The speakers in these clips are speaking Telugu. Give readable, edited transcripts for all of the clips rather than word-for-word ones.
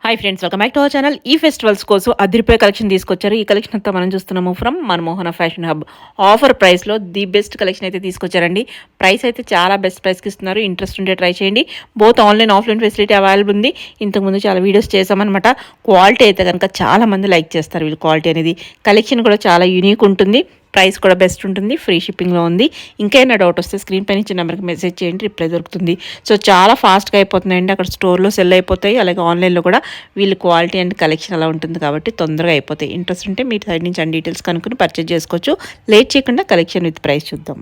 Hi friends, welcome back to our channel. ఈ ఫెస్టివల్స్ కోసం అదిరిపోయే కలెక్షన్ తీసుకొచ్చారు. ఈ కలెక్షన్ అంతా మనం చూస్తున్నాము ఫ్రమ్ మన్మోహన ఫ్యాషన్ హబ్. ఆఫర్ ప్రైస్లో ది బెస్ట్ కలెక్షన్ అయితే తీసుకొచ్చారండి. ప్రైస్ అయితే చాలా బెస్ట్ ప్రైస్కి ఇస్తున్నారు. ఇంట్రెస్ట్ ఉంటే ట్రై చేయండి. Both online offline facility available ఉంది. ఇంతకుముందు చాలా వీడియోస్ చేసామన్నమాట. క్వాలిటీ అయితే కనుక చాలా మంది లైక్ చేస్తారు. వీళ్ళు క్వాలిటీ అనేది, కలెక్షన్ కూడా చాలా యూనిక్ ఉంటుంది. ప్రైస్ కూడా బెస్ట్ ఉంటుంది. ఫ్రీ షిప్పింగ్లో ఉంది. ఇంకైనా డౌట్ వస్తే స్క్రీన్ పైన ఇచ్చిన నెంబర్కి మెసేజ్ చేయండి, రిప్లై దొరుకుతుంది. సో చాలా ఫాస్ట్గా అయిపోతున్నాయండి. అక్కడ స్టోర్లో సెల్ అయిపోతాయి, అలాగే ఆన్లైన్లో కూడా వీళ్ళు క్వాలిటీ అండ్ కలెక్షన్ అలా ఉంటుంది కాబట్టి తొందరగా అయిపోతాయి. ఇంట్రెస్ట్ ఉంటే మీ సైడ్ నుంచి అన్ని డీటెయిల్స్ కనుక్కొని పర్చేజ్ చేసుకోవచ్చు. లేట్ చేయకుండా కలెక్షన్ విత్ ప్రైస్ చూద్దాం.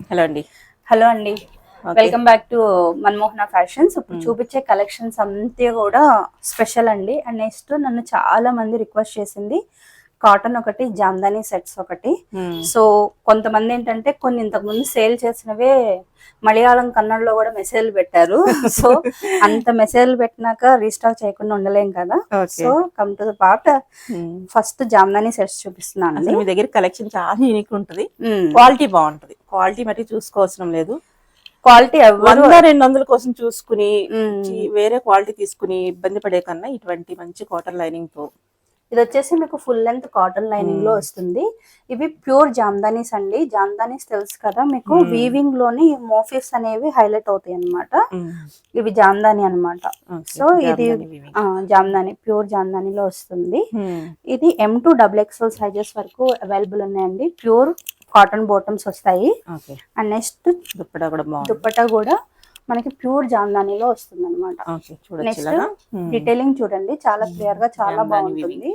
హలో అండి, వెల్కమ్ బ్యాక్ టు మన్మోహన ఫ్యాషన్స్. ఇప్పుడు చూపించే కలెక్షన్స్ అంతే కూడా స్పెషల్ అండి. అండ్ నెక్స్ట్ నన్ను చాలా మంది రిక్వెస్ట్ చేసింది కాటన్ ఒకటి, జామ్దాని సెట్స్ ఒకటి. సో కొంతమంది ఏంటంటే కొన్ని ఇంతకు ముందు సేల్ చేసినవే మలయాళం కన్నడలో కూడా మెసేజ్లు పెట్టారు. సో అంత మెసేజ్లు పెట్టినాక రీస్టాక్ చేయకుండా ఉండలేం కదా. So come to the part. First Jamdani sets చూపిస్తున్నాను. మీ దగ్గర కలెక్షన్ చాలా యూనిక్ ఉంటుంది. క్వాలిటీ బాగుంటుంది. క్వాలిటీ మట్టి చూసుకోవసరం లేదు. క్వాలిటీ 100-200 కోసం చూసుకుని వేరే క్వాలిటీ తీసుకుని ఇబ్బంది పడే కన్నా ఇటువంటి మంచి కాటన్ లైనింగ్ తో, ఇది వచ్చేసి మీకు ఫుల్ లెంత్ కాటన్ లైనింగ్ లో వస్తుంది. ఇవి ప్యూర్ జామ్దానీస్ అండి. జామ్దానీస్ తెలుసు కదా మీకు, వీవింగ్ లోని మోఫీస్ అనేవి హైలైట్ అవుతాయి అన్నమాట. ఇవి జామ్దాని అన్నమాట. సో ఇది జామ్దాని, ప్యూర్ జామ్దానీలో వస్తుంది. ఇది M2XXL సైజెస్ వరకు అవైలబుల్ ఉన్నాయండి. ప్యూర్ కాటన్ బాటమ్స్ వస్తాయి. అండ్ నెక్స్ట్ దుప్పటా కూడా మనకి ప్యూర్ జామ్దానీలో వస్తుంది అనమాట. నెక్స్ట్ డీటెయిలింగ్ చూడండి, చాలా క్లియర్ గా చాలా బాగుంటుంది.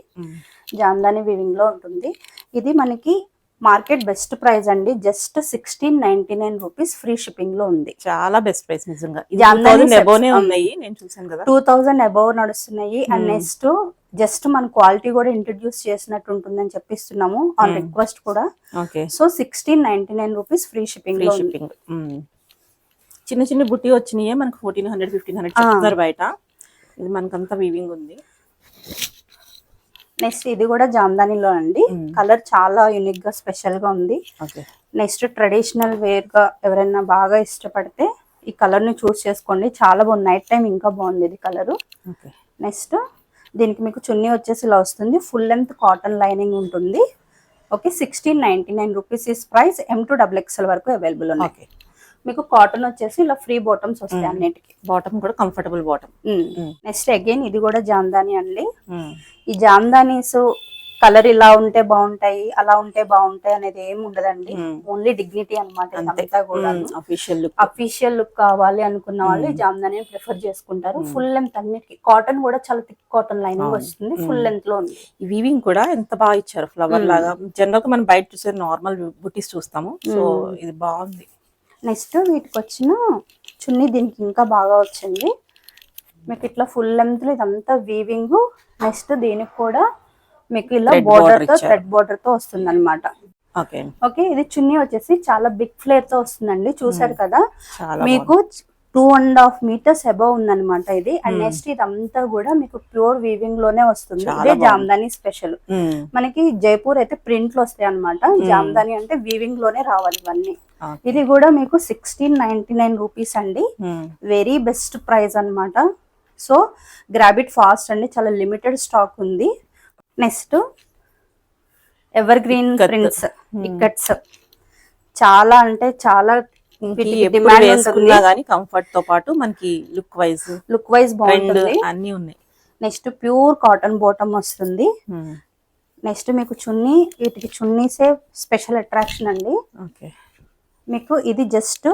జామ్దాని వీవింగ్ లో ఉంటుంది. ఇది మనకి మార్కెట్ బెస్ట్ ప్రైస్ అండి. జస్ట్ 1699 రూపీస్ ఫ్రీ షిప్పింగ్ లో ఉంది. చాలా బెస్ట్ ప్రైస్ నిజంగా. 2000 అబౌవ్ నడుస్తున్నాయి. అండ్ నెక్స్ట్ జస్ట్ మన క్వాలిటీ కూడా ఇంట్రడ్యూస్ చేసినట్టు ఉంటుందని చెప్పిస్తున్నాము ఆన్ రిక్వెస్ట్ కూడా. సో 1699 రూపీస్ ఫ్రీ షిప్పింగ్ లో. చిన్న చిన్న బుట్టి వచ్చినాయి మనకు 1400-1500 చెప్తున్నారు బయట. ఇది మనకంతా వీవింగ్ ఉంది. నెక్స్ట్ ఇది కూడా జామ్దానిలో అండి. కలర్ చాలా యూనిక్ గా స్పెషల్ గా ఉంది. నెక్స్ట్ ట్రెడిషనల్ వేర్ గా ఎవరైనా బాగా ఇష్టపడితే ఈ కలర్ ని చూస్ చేసుకోండి. చాలా బాగుంది. నైట్ టైం ఇంకా బాగుంది ఇది కలర్. నెక్స్ట్ దీనికి మీకు చున్నీ వచ్చేసి ఇలా వస్తుంది. ఫుల్ లెంత్ కాటన్ లైనింగ్ ఉంటుంది. Okay, 1699 rupees is price. M2XXL వరకు అవైలబుల్ ఉన్నాయి. మీకు కాటన్ వచ్చేసి ఇలా ఫ్రీ బాటమ్స్ వస్తాయి అన్నిటికి. బాటమ్ కూడా కంఫర్టబుల్ బాటమ్. నెక్స్ట్ అగైన్ ఇది కూడా జామ్దాని అండి. ఈ జామ్దానీస్ కలర్ ఇలా ఉంటే బాగుంటాయి, అలా ఉంటే బాగుంటాయి అనేది ఏమి ఉండదండి. ఓన్లీ డిగ్నిటీ అనమాట. అఫీషియల్ లుక్ కావాలి అనుకున్న వాళ్ళు జామ్దాని ప్రిఫర్ చేసుకుంటారు. ఫుల్ లెంత్ అన్నిటికి. కాటన్ కూడా చాలా థిక్ కాటన్ లైనింగ్ వస్తుంది. ఫుల్ లెంత్ లో ఉంది. ఈ వీవింగ్ కూడా ఎంత బాగా ఇచ్చారు, ఫ్లవర్ లాగా. జనరల్ గా మనం బయట చూసే నార్మల్ బుటీస్ చూస్తాము. సో ఇది బాగుంది. నెక్స్ట్ వీటికి వచ్చిన చున్నీ దీనికి ఇంకా బాగా వచ్చింది. మీకు ఇట్లా ఫుల్ లెంత్ ఇదంతా వీవింగ్. నెక్స్ట్ దీనికి కూడా మీకు ఇలా బోర్డర్ తో, థ్రెడ్ బోర్డర్ తో వస్తుంది అనమాట. ఓకే, ఇది చున్నీ వచ్చేసి చాలా బిగ్ ఫ్లేర్ తో వస్తుందండి. చూసారు కదా, మీకు 2.5 meters అబౌవ్ ఉందన్నమాట ఇది. అండ్ నెక్స్ట్ ఇదంతా కూడా మీకు ప్యూర్ వీవింగ్ లోనే వస్తుంది. ఇదే జామ్దాని స్పెషల్. మనకి జైపూర్ అయితే ప్రింట్లు వస్తాయి అనమాట. జామ్దాని అంటే వీవింగ్ లోనే రావాలి ఇవన్నీ. ఇది కూడా మీకు 1699 రూపీస్ అండి. వెరీ బెస్ట్ ప్రైస్ అనమాట. సో గ్రాబ్ ఇట్ ఫాస్ట్ అండి. చాలా లిమిటెడ్ స్టాక్ ఉంది. Next evergreen prints ikats. చాలా అంటే చాలా కంఫర్ట్ తో పాటు మనకి లుక్ వైజ్ బాగుంటుంది. అన్ని ఉన్నాయి. నెక్స్ట్ ప్యూర్ కాటన్ బాటమ్ వస్తుంది. నెక్స్ట్ మీకు చున్నీ, వీటికి చున్నీసే స్పెషల్ అట్రాక్షన్ అండి. మీకు ఇది జస్ట్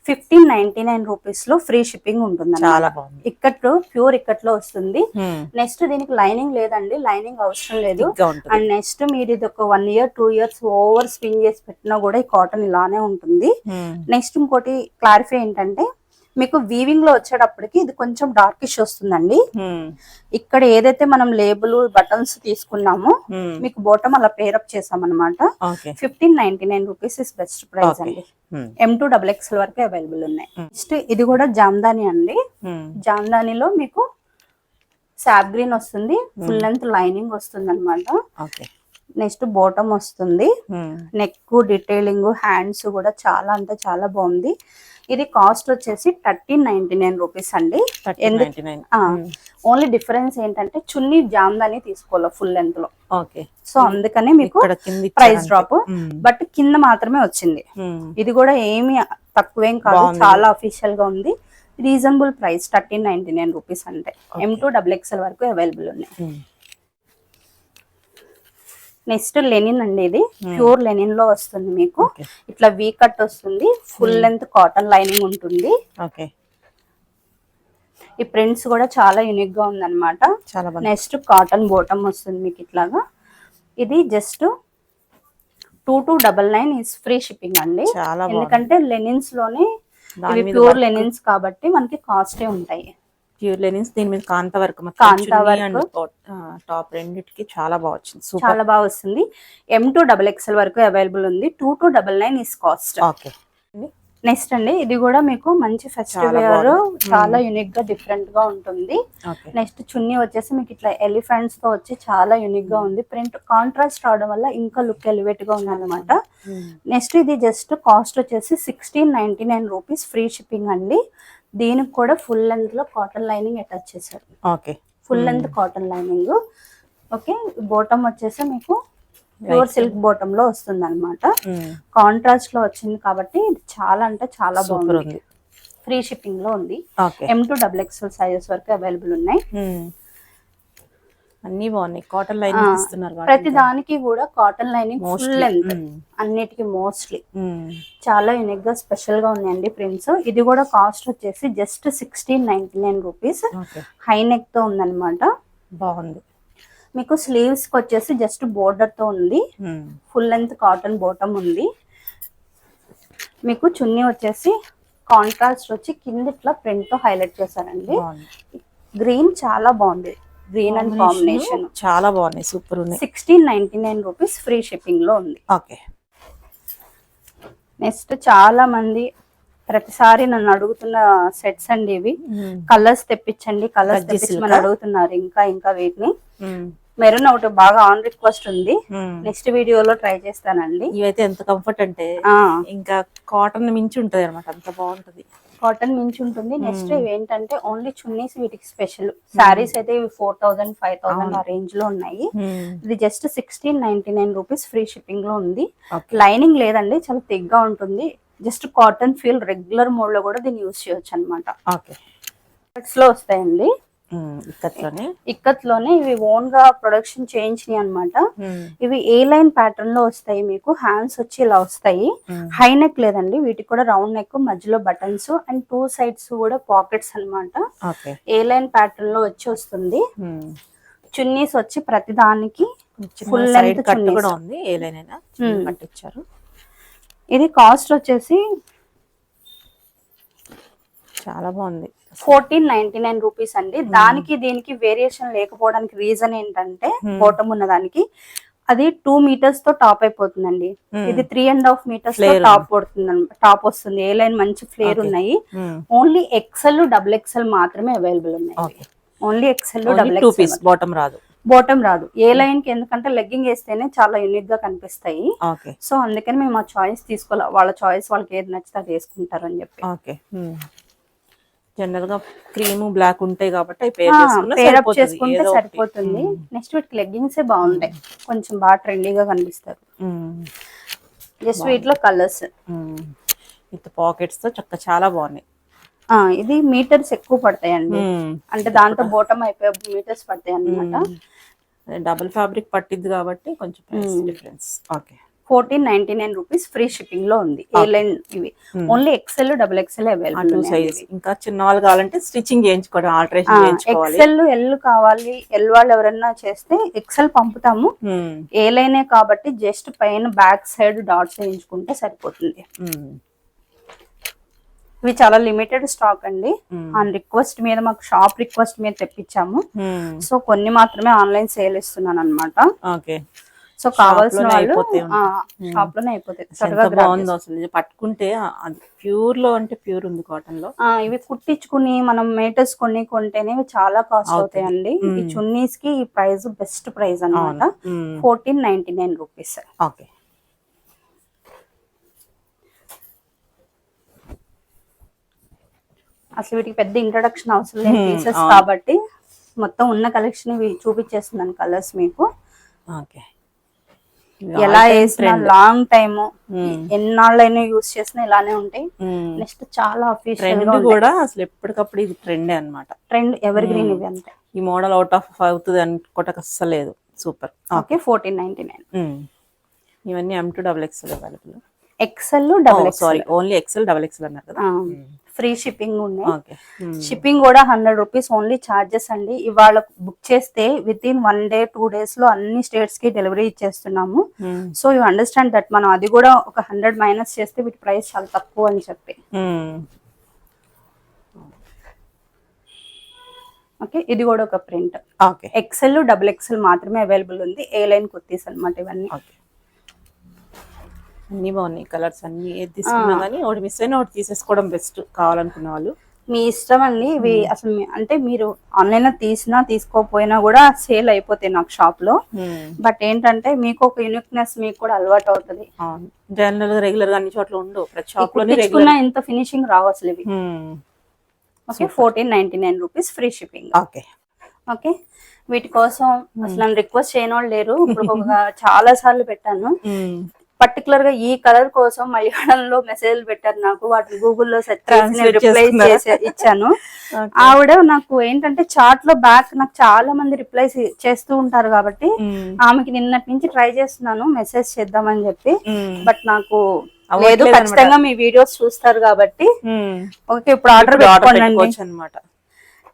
1599 రూపీస్ లో ఫ్రీ షిప్పింగ్ ఉంటుంది. ఇక్కట్లో ప్యూర్ ఇక్కట్లో వస్తుంది. నెక్స్ట్ దీనికి లైనింగ్ లేదండి, లైనింగ్ అవసరం లేదు. అండ్ నెక్స్ట్ మీరు ఇది ఒక 1 year 2 years ఓవర్ స్పిన్ చేసి పెట్టినా కూడా ఈ కాటన్ ఇలానే ఉంటుంది. నెక్స్ట్ ఇంకోటి క్లారిఫై ఏంటంటే, మీకు వీవింగ్ లో వచ్చేటప్పటికి ఇది కొంచెం డార్కిష్ వస్తుందండి. ఇక్కడ ఏదైతే మనం లేబుల్ బటన్స్ తీసుకున్నామో మీకు బాటమ్ అలా పేరప్ చేసాం అనమాట. 1599 రూపీస్ ఇస్ బెస్ట్ ప్రైస్ అండి. M2XXL వరకు అవైలబుల్ ఉన్నాయి. నెక్స్ట్ ఇది కూడా జామ్దాని అండి. జామ్దానిలో మీకు సాప్ గ్రీన్ వస్తుంది. ఫుల్ లెంత్ లైనింగ్ వస్తుంది అనమాట. నెక్స్ట్ బాటమ్ వస్తుంది. నెక్ డీటెయిలింగ్, హ్యాండ్స్ కూడా చాలా అంటే చాలా బాగుంది. ఇది కాస్ట్ వచ్చేసి 1399 రూపీస్ అండి. 1399. ఓన్లీ డిఫరెన్స్ ఏంటంటే చున్నీ జామ్దాని తీసుకోవాలి ఫుల్ లెంత్ లో. ఓకే. సో అందుకనే మీకు ప్రైస్ డ్రాప్, బట్ కింద మాత్రమే వచ్చింది. ఇది కూడా ఏమి తక్కువేం కాదు, చాలా అఫీషియల్ గా ఉంది. రీజనబుల్ ప్రైస్ 1399 రూపీస్ అంటే. M2 XXL వరకు అవైలబుల్ ఉన్నాయి. నెక్స్ట్ లెనిన్ అండి, ఇది ప్యూర్ లెనిన్ లో వస్తుంది మీకు. ఇట్లా వీ కట్ వస్తుంది, ఫుల్ లెంత్ కాటన్ లైనింగ్ ఉంటుంది. ఈ ప్రింట్స్ కూడా చాలా యూనిక్ గా ఉంది అనమాట. నెక్స్ట్ కాటన్ బోటమ్ వస్తుంది మీకు ఇట్లాగా. ఇది జస్ట్ 2299 ఇస్ ఫ్రీ షిప్పింగ్ అండి. ఎందుకంటే లెనిన్స్ లోనే ఇవి ప్యూర్ లెనిన్స్ కాబట్టి మనకి కాస్టే ఉంటాయి. ప్యూర్ లెనిన్స్, దీని మీద కాంతా వర్క్, టాప్ రెండిటికి చాలా బాగా వచ్చింది, చాలా బాగా వస్తుంది. M2 XXL వరకు అవైలబుల్ ఉంది. 2299 ఇస్ కాస్ట్. ఓకే. నెక్స్ట్ అండి, ఇది కూడా మీకు మంచి ఫెస్టివల్ వేర్, చాలా యూనిక్ గా డిఫరెంట్ గా ఉంటుంది. నెక్స్ట్ చున్నీ వచ్చేసి మీకు ఇట్లా ఎలిఫెంట్స్ తో వచ్చి చాలా యూనిక్ గా ఉంది. ప్రింట్ కాంట్రాస్ట్ రావడం వల్ల ఇంకా లుక్ ఎలివేట్ గా ఉంది అనమాట. నెక్స్ట్ ఇది జస్ట్ కాస్ట్ వచ్చేసి 1699 రూపీస్ ఫ్రీ షిప్పింగ్ అండి. దీనికి కూడా ఫుల్ లెంత్ లో కాటన్ లైనింగ్ అటాచ్ చేశారు. Okay. Full length cotton lining. Okay. Bottom వచ్చేసి మీకు ప్యూర్ సిల్క్ బాటమ్ లో వస్తుంది అనమాట. కాంట్రాస్ట్ లో వచ్చింది కాబట్టి ఇది చాలా అంటే చాలా బాగుంది. ఫ్రీ షిప్పింగ్ లో ఉంది. M2 XXL సైజెస్ వరకు అవైలబుల్ ఉన్నాయి. అన్ని బాగున్నాయి. కాటన్ లైనింగ్ ఇస్తున్నారు. ప్రతి దానికి కూడా కాటన్ లైనింగ్ ఫుల్ లెంత్, అన్నిటికీ మోస్ట్లీ చాలా యూనిక్ గా స్పెషల్ గా ఉన్నాయండి ప్రింట్స్. ఇది కూడా కాస్ట్ వచ్చేసి జస్ట్ 1699 రూపీస్. హై నెక్ తో ఉందన్నమాట. బాగుంది. మీకు స్లీవ్స్ కి వచ్చేసి జస్ట్ బోర్డర్ తో ఉంది. ఫుల్ లెంత్ కాటన్ బాటమ్ ఉంది. మీకు చున్నీ వచ్చేసి కాంట్రాస్ట్ వచ్చి కింద ఇట్లా ప్రింట్ తో హైలైట్ చేశారండి. గ్రీన్ చాలా బాగుంది. గ్రీన్ అండ్ కాంబినేషన్ చాలా బాగున్నాయి, సూపర్ ఉన్నాయి. 1699 రూపీస్ ఫ్రీ షిప్పింగ్ లో ఉంది. ఓకే. నెక్స్ట్ చాలా మంది ప్రతిసారి నన్ను అడుగుతున్న సెట్స్ అండి ఇవి. కలర్స్ తెప్పించండి, కలర్స్ తెప్పించమని అడుగుతున్నారు. ఇంకా వీటిని మెరూన్ ఒకటి బాగా ఆన్ రిక్వెస్ట్ ఉంది. నెక్స్ట్ వీడియోలో ట్రై చేస్తానండి. ఇవైతే ఎంత కంఫర్ట్ అంటే ఇంకా కాటన్ మించి ఉంటది అనమాట, అంత బాగుంటది. కాటన్ మించి ఉంటుంది. నెక్స్ట్ ఇవి ఏంటంటే ఓన్లీ చున్నీస్ వీటికి స్పెషల్. శారీస్ అయితే ఇవి 4000 5000 ఆ రేంజ్ లో ఉన్నాయి. ఇది జస్ట్ 1699 రూపీస్ ఫ్రీ షిప్పింగ్ లో ఉంది. లైనింగ్ లేదండి, చాలా థిక్గా ఉంటుంది. Just cotton feel regular mode లో కూడా దీన్ని యూజ్ చేయొచ్చు అనమాట. లో వస్తాయండి ఇక్కత్లోనే. ఇవి ఓన్ గా ప్రొడక్షన్ చేయించినాయి అనమాట. ఇవి ఏ లైన్ ప్యాటర్న్ లో వస్తాయి. మీకు హ్యాండ్స్ వచ్చి ఇలా వస్తాయి. హై నెక్ లేదండి, వీటికి కూడా రౌండ్ నెక్, మధ్యలో బటన్స్ అండ్ 2 సైడ్స్ కూడా పాకెట్స్ అనమాట. ఏ లైన్ ప్యాటర్న్ లో వచ్చి వస్తుంది. చున్నీస్ వచ్చి ప్రతి దానికి ఫుల్ లెంత్ చున్నీ కూడా ఉంది. ఏ లైన్ అయినా కట్టించారు. ఇది కాస్ట్ వచ్చేసి చాలా బాగుంది. 1499 రూపీస్ అండి. దానికి దీనికి వేరియేషన్ లేకపోవడానికి రీజన్ ఏంటంటే బాటమ్ ఉన్న దానికి అది 2 మీటర్స్ తో టాప్ అయిపోతుందండి. ఇది 3.5 మీటర్స్ తో టాప్ పడుతుంది, టాప్ వస్తుంది. ఏ లైన్ మంచి ఫ్లేర్ ఉన్నాయి. ఓన్లీ XL XXL మాత్రమే అవైలబుల్ ఉన్నాయి. Only XL XXL. బాటమ్ రాదు ఏ లైన్ కి, ఎందుకంటే లెగ్గింగ్ వేస్తేనే చాలా యూనిక్ గా కనిపిస్తాయి. సో అందుకని మేము ఆ చాయిస్ తీసుకోవాలి. వాళ్ళ చాయిస్ వాళ్ళకి ఏది నచ్చితే అది వేసుకుంటారు అని చెప్పి. జనరల్ గా క్రీమ్ బ్లాక్ ఉంటాయి కాబట్టి పేరప్ చేసుకుంటే సరిపోతుంది. నెక్స్ట్ వీటికి లెగ్గింగ్స్ బాగుంటాయి, కొంచెం బాగా ట్రెండీగా కనిపిస్తారు. జస్ట్ వీటిలో కలర్స్ విత్ పాకెట్స్ తో చక్క చాలా బాగున్నాయి. ఇది మీటర్స్ ఎక్కువ పడతాయండి, అంటే దాంతో బోటం అయిపోయి మీటర్స్ పడతాయి అన్నమాట. డబుల్ ఫ్యాబ్రిక్ పట్టింది కాబట్టి కొంచెం difference. Okay. 1499 rupees free shipping లో ఉంది. ఏ లైన్ ఇవి ఓన్లీ XL XXL అవైలబుల్. ఇంకా చిన్న వాళ్ళు కావాలంటే స్టిచ్చింగ్ చేయించుకోవడం, ఆల్టరేషన్ చేయించుకోవాలి. XL L కావాలి, L వాళ్ళు ఎవరైనా చేస్తే XL పంపుతాము. ఏ లైనే కాబట్టి జస్ట్ పైన బ్యాక్ సైడ్ డాట్స్ వేయించుకుంటే సరిపోతుంది. ఇవి చాలా లిమిటెడ్ స్టాక్ అండి. ఆన్ రిక్వెస్ట్ మీద, మాకు షాప్ రిక్వెస్ట్ మీద తెప్పించాము. సో కొన్ని మాత్రమే ఆన్లైన్ సేల్ ఇస్తున్నాను అనమాట. సో కావాల్సిన వాళ్ళు షాప్ లోనే అయిపోతాయి. బాగుంది అసలు, పట్టుకుంటే అది ప్యూర్ లో అంటే ప్యూర్ ఉంది కాటన్ లో. ఇవి కుట్టించుకుని మనం మీటర్స్ కొంటేనే చాలా కాస్ట్ అవుతాయండి. ఈ చున్నీస్ కి ఈ ప్రైస్ బెస్ట్ ప్రైస్ అనమాట. 1499 రూపీస్. ఓకే. అసలు వీటికి పెద్ద ఇంట్రడక్షన్ అవసరం లేని పీసెస్ కాబట్టి మొత్తం ఉన్న కలెక్షన్ ఇవి చూపించేస్తున్నాను కలర్స్ మీకు. ఓకే, ఎలా వేసినా లాంగ్ టైమ్ ఎన్నాళ్ళైనా యూస్ చేసినా ఇలానే ఉంటాయి. నెక్స్ట్ చాలా అఫీషియల్ గా కూడా అసలు ఎప్పటికప్పుడు ఇది ట్రెండ్ అన్నమాట. ట్రెండ్ ఎవర్ గ్రీన్ ఇవి అంతే. ఈ మోడల్ అవుట్ ఆఫ్ అవుతుంది అనుకోవటం అస్సలు లేదు. సూపర్. ఓకే, 1499. ఇవన్నీ M2XXL available. XL double sorry, only XL XXL అన్నారు కదా. ఫ్రీ షిప్పింగ్ ఉన్నాయి. షిప్పింగ్ కూడా 100 రూపీస్ ఓన్లీ ఛార్జెస్ అండి. ఇవాళ బుక్ చేస్తే విత్ ఇన్ 1 day 2 days లో అన్ని స్టేట్స్ కి డెలివరీ ఇచ్చేస్తున్నాము. సో యూ అండర్స్టాండ్ దట్ మనం అది కూడా ఒక 100 మైనస్ చేస్తే వీటి ప్రైస్ చాలా తక్కువ అని చెప్పి. ఓకే, ఇది కూడా ఒక ప్రింట్. ఓకే, ఎక్సెల్ XXL మాత్రమే అవైలబుల్ ఉంది. ఏ లైన్ కుర్తీస్ అన్నమాట ఇవన్నీ. అన్ని బాగున్నాయి కలర్స్, అన్ని ఏది తీసుకున్నా కానీ ఒకటి మిస్ అయినా ఒకటి తీసేసుకోవడం బెస్ట్ కావాలనుకున్న వాళ్ళు. మీ ఇష్టం అండి ఇవి. అసలు అంటే మీరు ఆన్లైన్ లో తీసినా తీసుకోకపోయినా కూడా సేల్ అయిపోతాయి నాకు షాప్ లో. బట్ ఏంటంటే మీకు ఒక యూనిక్నెస్ మీకు కూడా అలవాటు అవుతుంది. జనరల్ గా రెగ్యులర్ గా అన్ని చోట్ల ఉండవు, ప్రతి షాప్ లో ఇంత ఫినిషింగ్ రావు అసలు ఇవి. Okay, 1499 rupees free shipping. Okay okay, వీటి కోసం అసలు నన్ను రిక్వెస్ట్ చేయని వాళ్ళు లేరు. ఇప్పుడు చాలా సార్లు పెట్టాను. పర్టికులర్ గా ఈ కలర్ కోసం మలయాళంలో మెసేజ్ పెట్టారు నాకు. వాటిని గూగుల్లో సెర్చ్ చేసి రిప్లై ఇచ్చాను. ఆవిడ నాకు ఏంటంటే చాట్ లో బ్యాక్ నాకు చాలా మంది రిప్లై చేస్తూ ఉంటారు కాబట్టి ఆమెకి నిన్నటి నుంచి ట్రై చేస్తున్నాను మెసేజ్ చేద్దామని చెప్పి. బట్ నాకు లేదు, ఖచ్చితంగా మీ వీడియోస్ చూస్తారు కాబట్టి. ఓకే, ఇప్పుడు ఆర్డర్ పెట్టుకోండి అనమాట.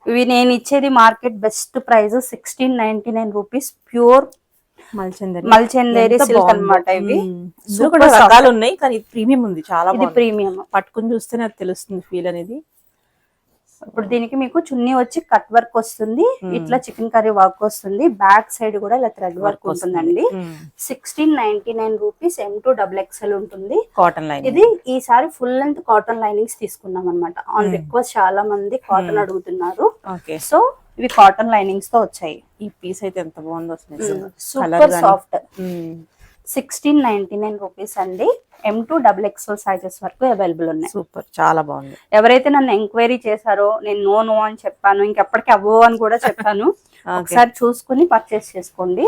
ఇవి నేను ఇచ్చేది market best price 1699 rupees. Pure మల్చందేరి సిల్క్ అన్నమాట. ఇవి రకాలు ఉన్నాయి కానీ ప్రీమియం ఉంది, చాలా ఇది ప్రీమియం. పట్టుకుని చూస్తేనే అది తెలుస్తుంది ఫీల్ అనేది. ఇప్పుడు దీనికి మీకు చున్నీ వచ్చి కట్ వర్క్ వస్తుంది, ఇట్లా చికెన్ కర్రీ వర్క్ వస్తుంది, బ్యాక్ సైడ్ కూడా ఇలా థ్రెడ్ వర్క్ ఉంటుందండి. 1699 రూపీస్. M2XXL ఉంటుంది. Cotton line. ఇది ఈసారి ఫుల్ లెంత్ కాటన్ లైనింగ్స్ తీసుకున్నాం అనమాట. ఆన్ రిక్వెస్ట్ చాలా మంది కాటన్ అడుగుతున్నారు. సో ఇవి కాటన్ లైనింగ్స్ తో వచ్చాయి. ఈ పీస్ అయితే ఎంత బాగుందో, సూపర్ సాఫ్ట్. 1699 రూపీస్ అండి. M2XXL సైజెస్ వరకు అవైలబుల్ ఉన్నాయి. సూపర్, చాలా బాగుంది. ఎవరైతే నన్ను ఎంక్వైరీ చేశారో నేను నో అని చెప్పాను, ఇంకెప్పటికీ అవ్వో అని కూడా చెప్పాను. ఒకసారి చూసుకుని పర్చేస్ చేసుకోండి.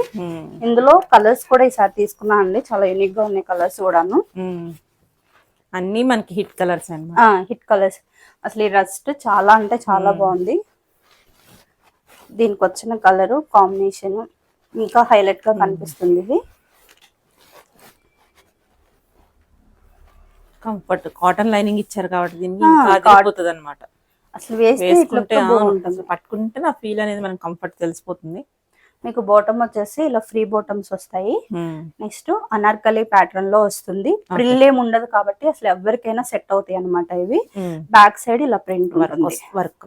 ఇందులో కలర్స్ కూడా ఈసారి తీసుకున్నా అండి, చాలా యూనిక్ గా ఉన్నాయి కలర్స్ కూడాను. అన్ని మనకి హిట్ కలర్స్ అన్నమాట. Hit colours. అసలు ఈ రస్ట్ చాలా అంటే చాలా బాగుంది. దీనికి వచ్చిన కలర్ కాంబినేషన్ ఇంకా హైలైట్ గా కనిపిస్తుంది. ఇది కంఫర్ట్, కాటన్ లైనింగ్ ఇచ్చారు కాబట్టి దీనికి కాడిపోతుంది అనమాట. అసలు వేసుకుంటే పట్టుకుంటే నా ఫీల్ అనేది మనకి కంఫర్ట్ తెలిసిపోతుంది. మీకు బాటమ్ వచ్చేసి ఇలా ఫ్రీ బాటమ్స్ వస్తాయి. నెక్స్ట్ అనార్కలి ప్యాటర్న్ లో వస్తుంది. ప్రిల్ ఏం ఉండదు కాబట్టి అసలు ఎవరికైనా సెట్ అవుతాయి అనమాట. ఇవి బ్యాక్ సైడ్ ఇలా ప్రింట్ వర్క్.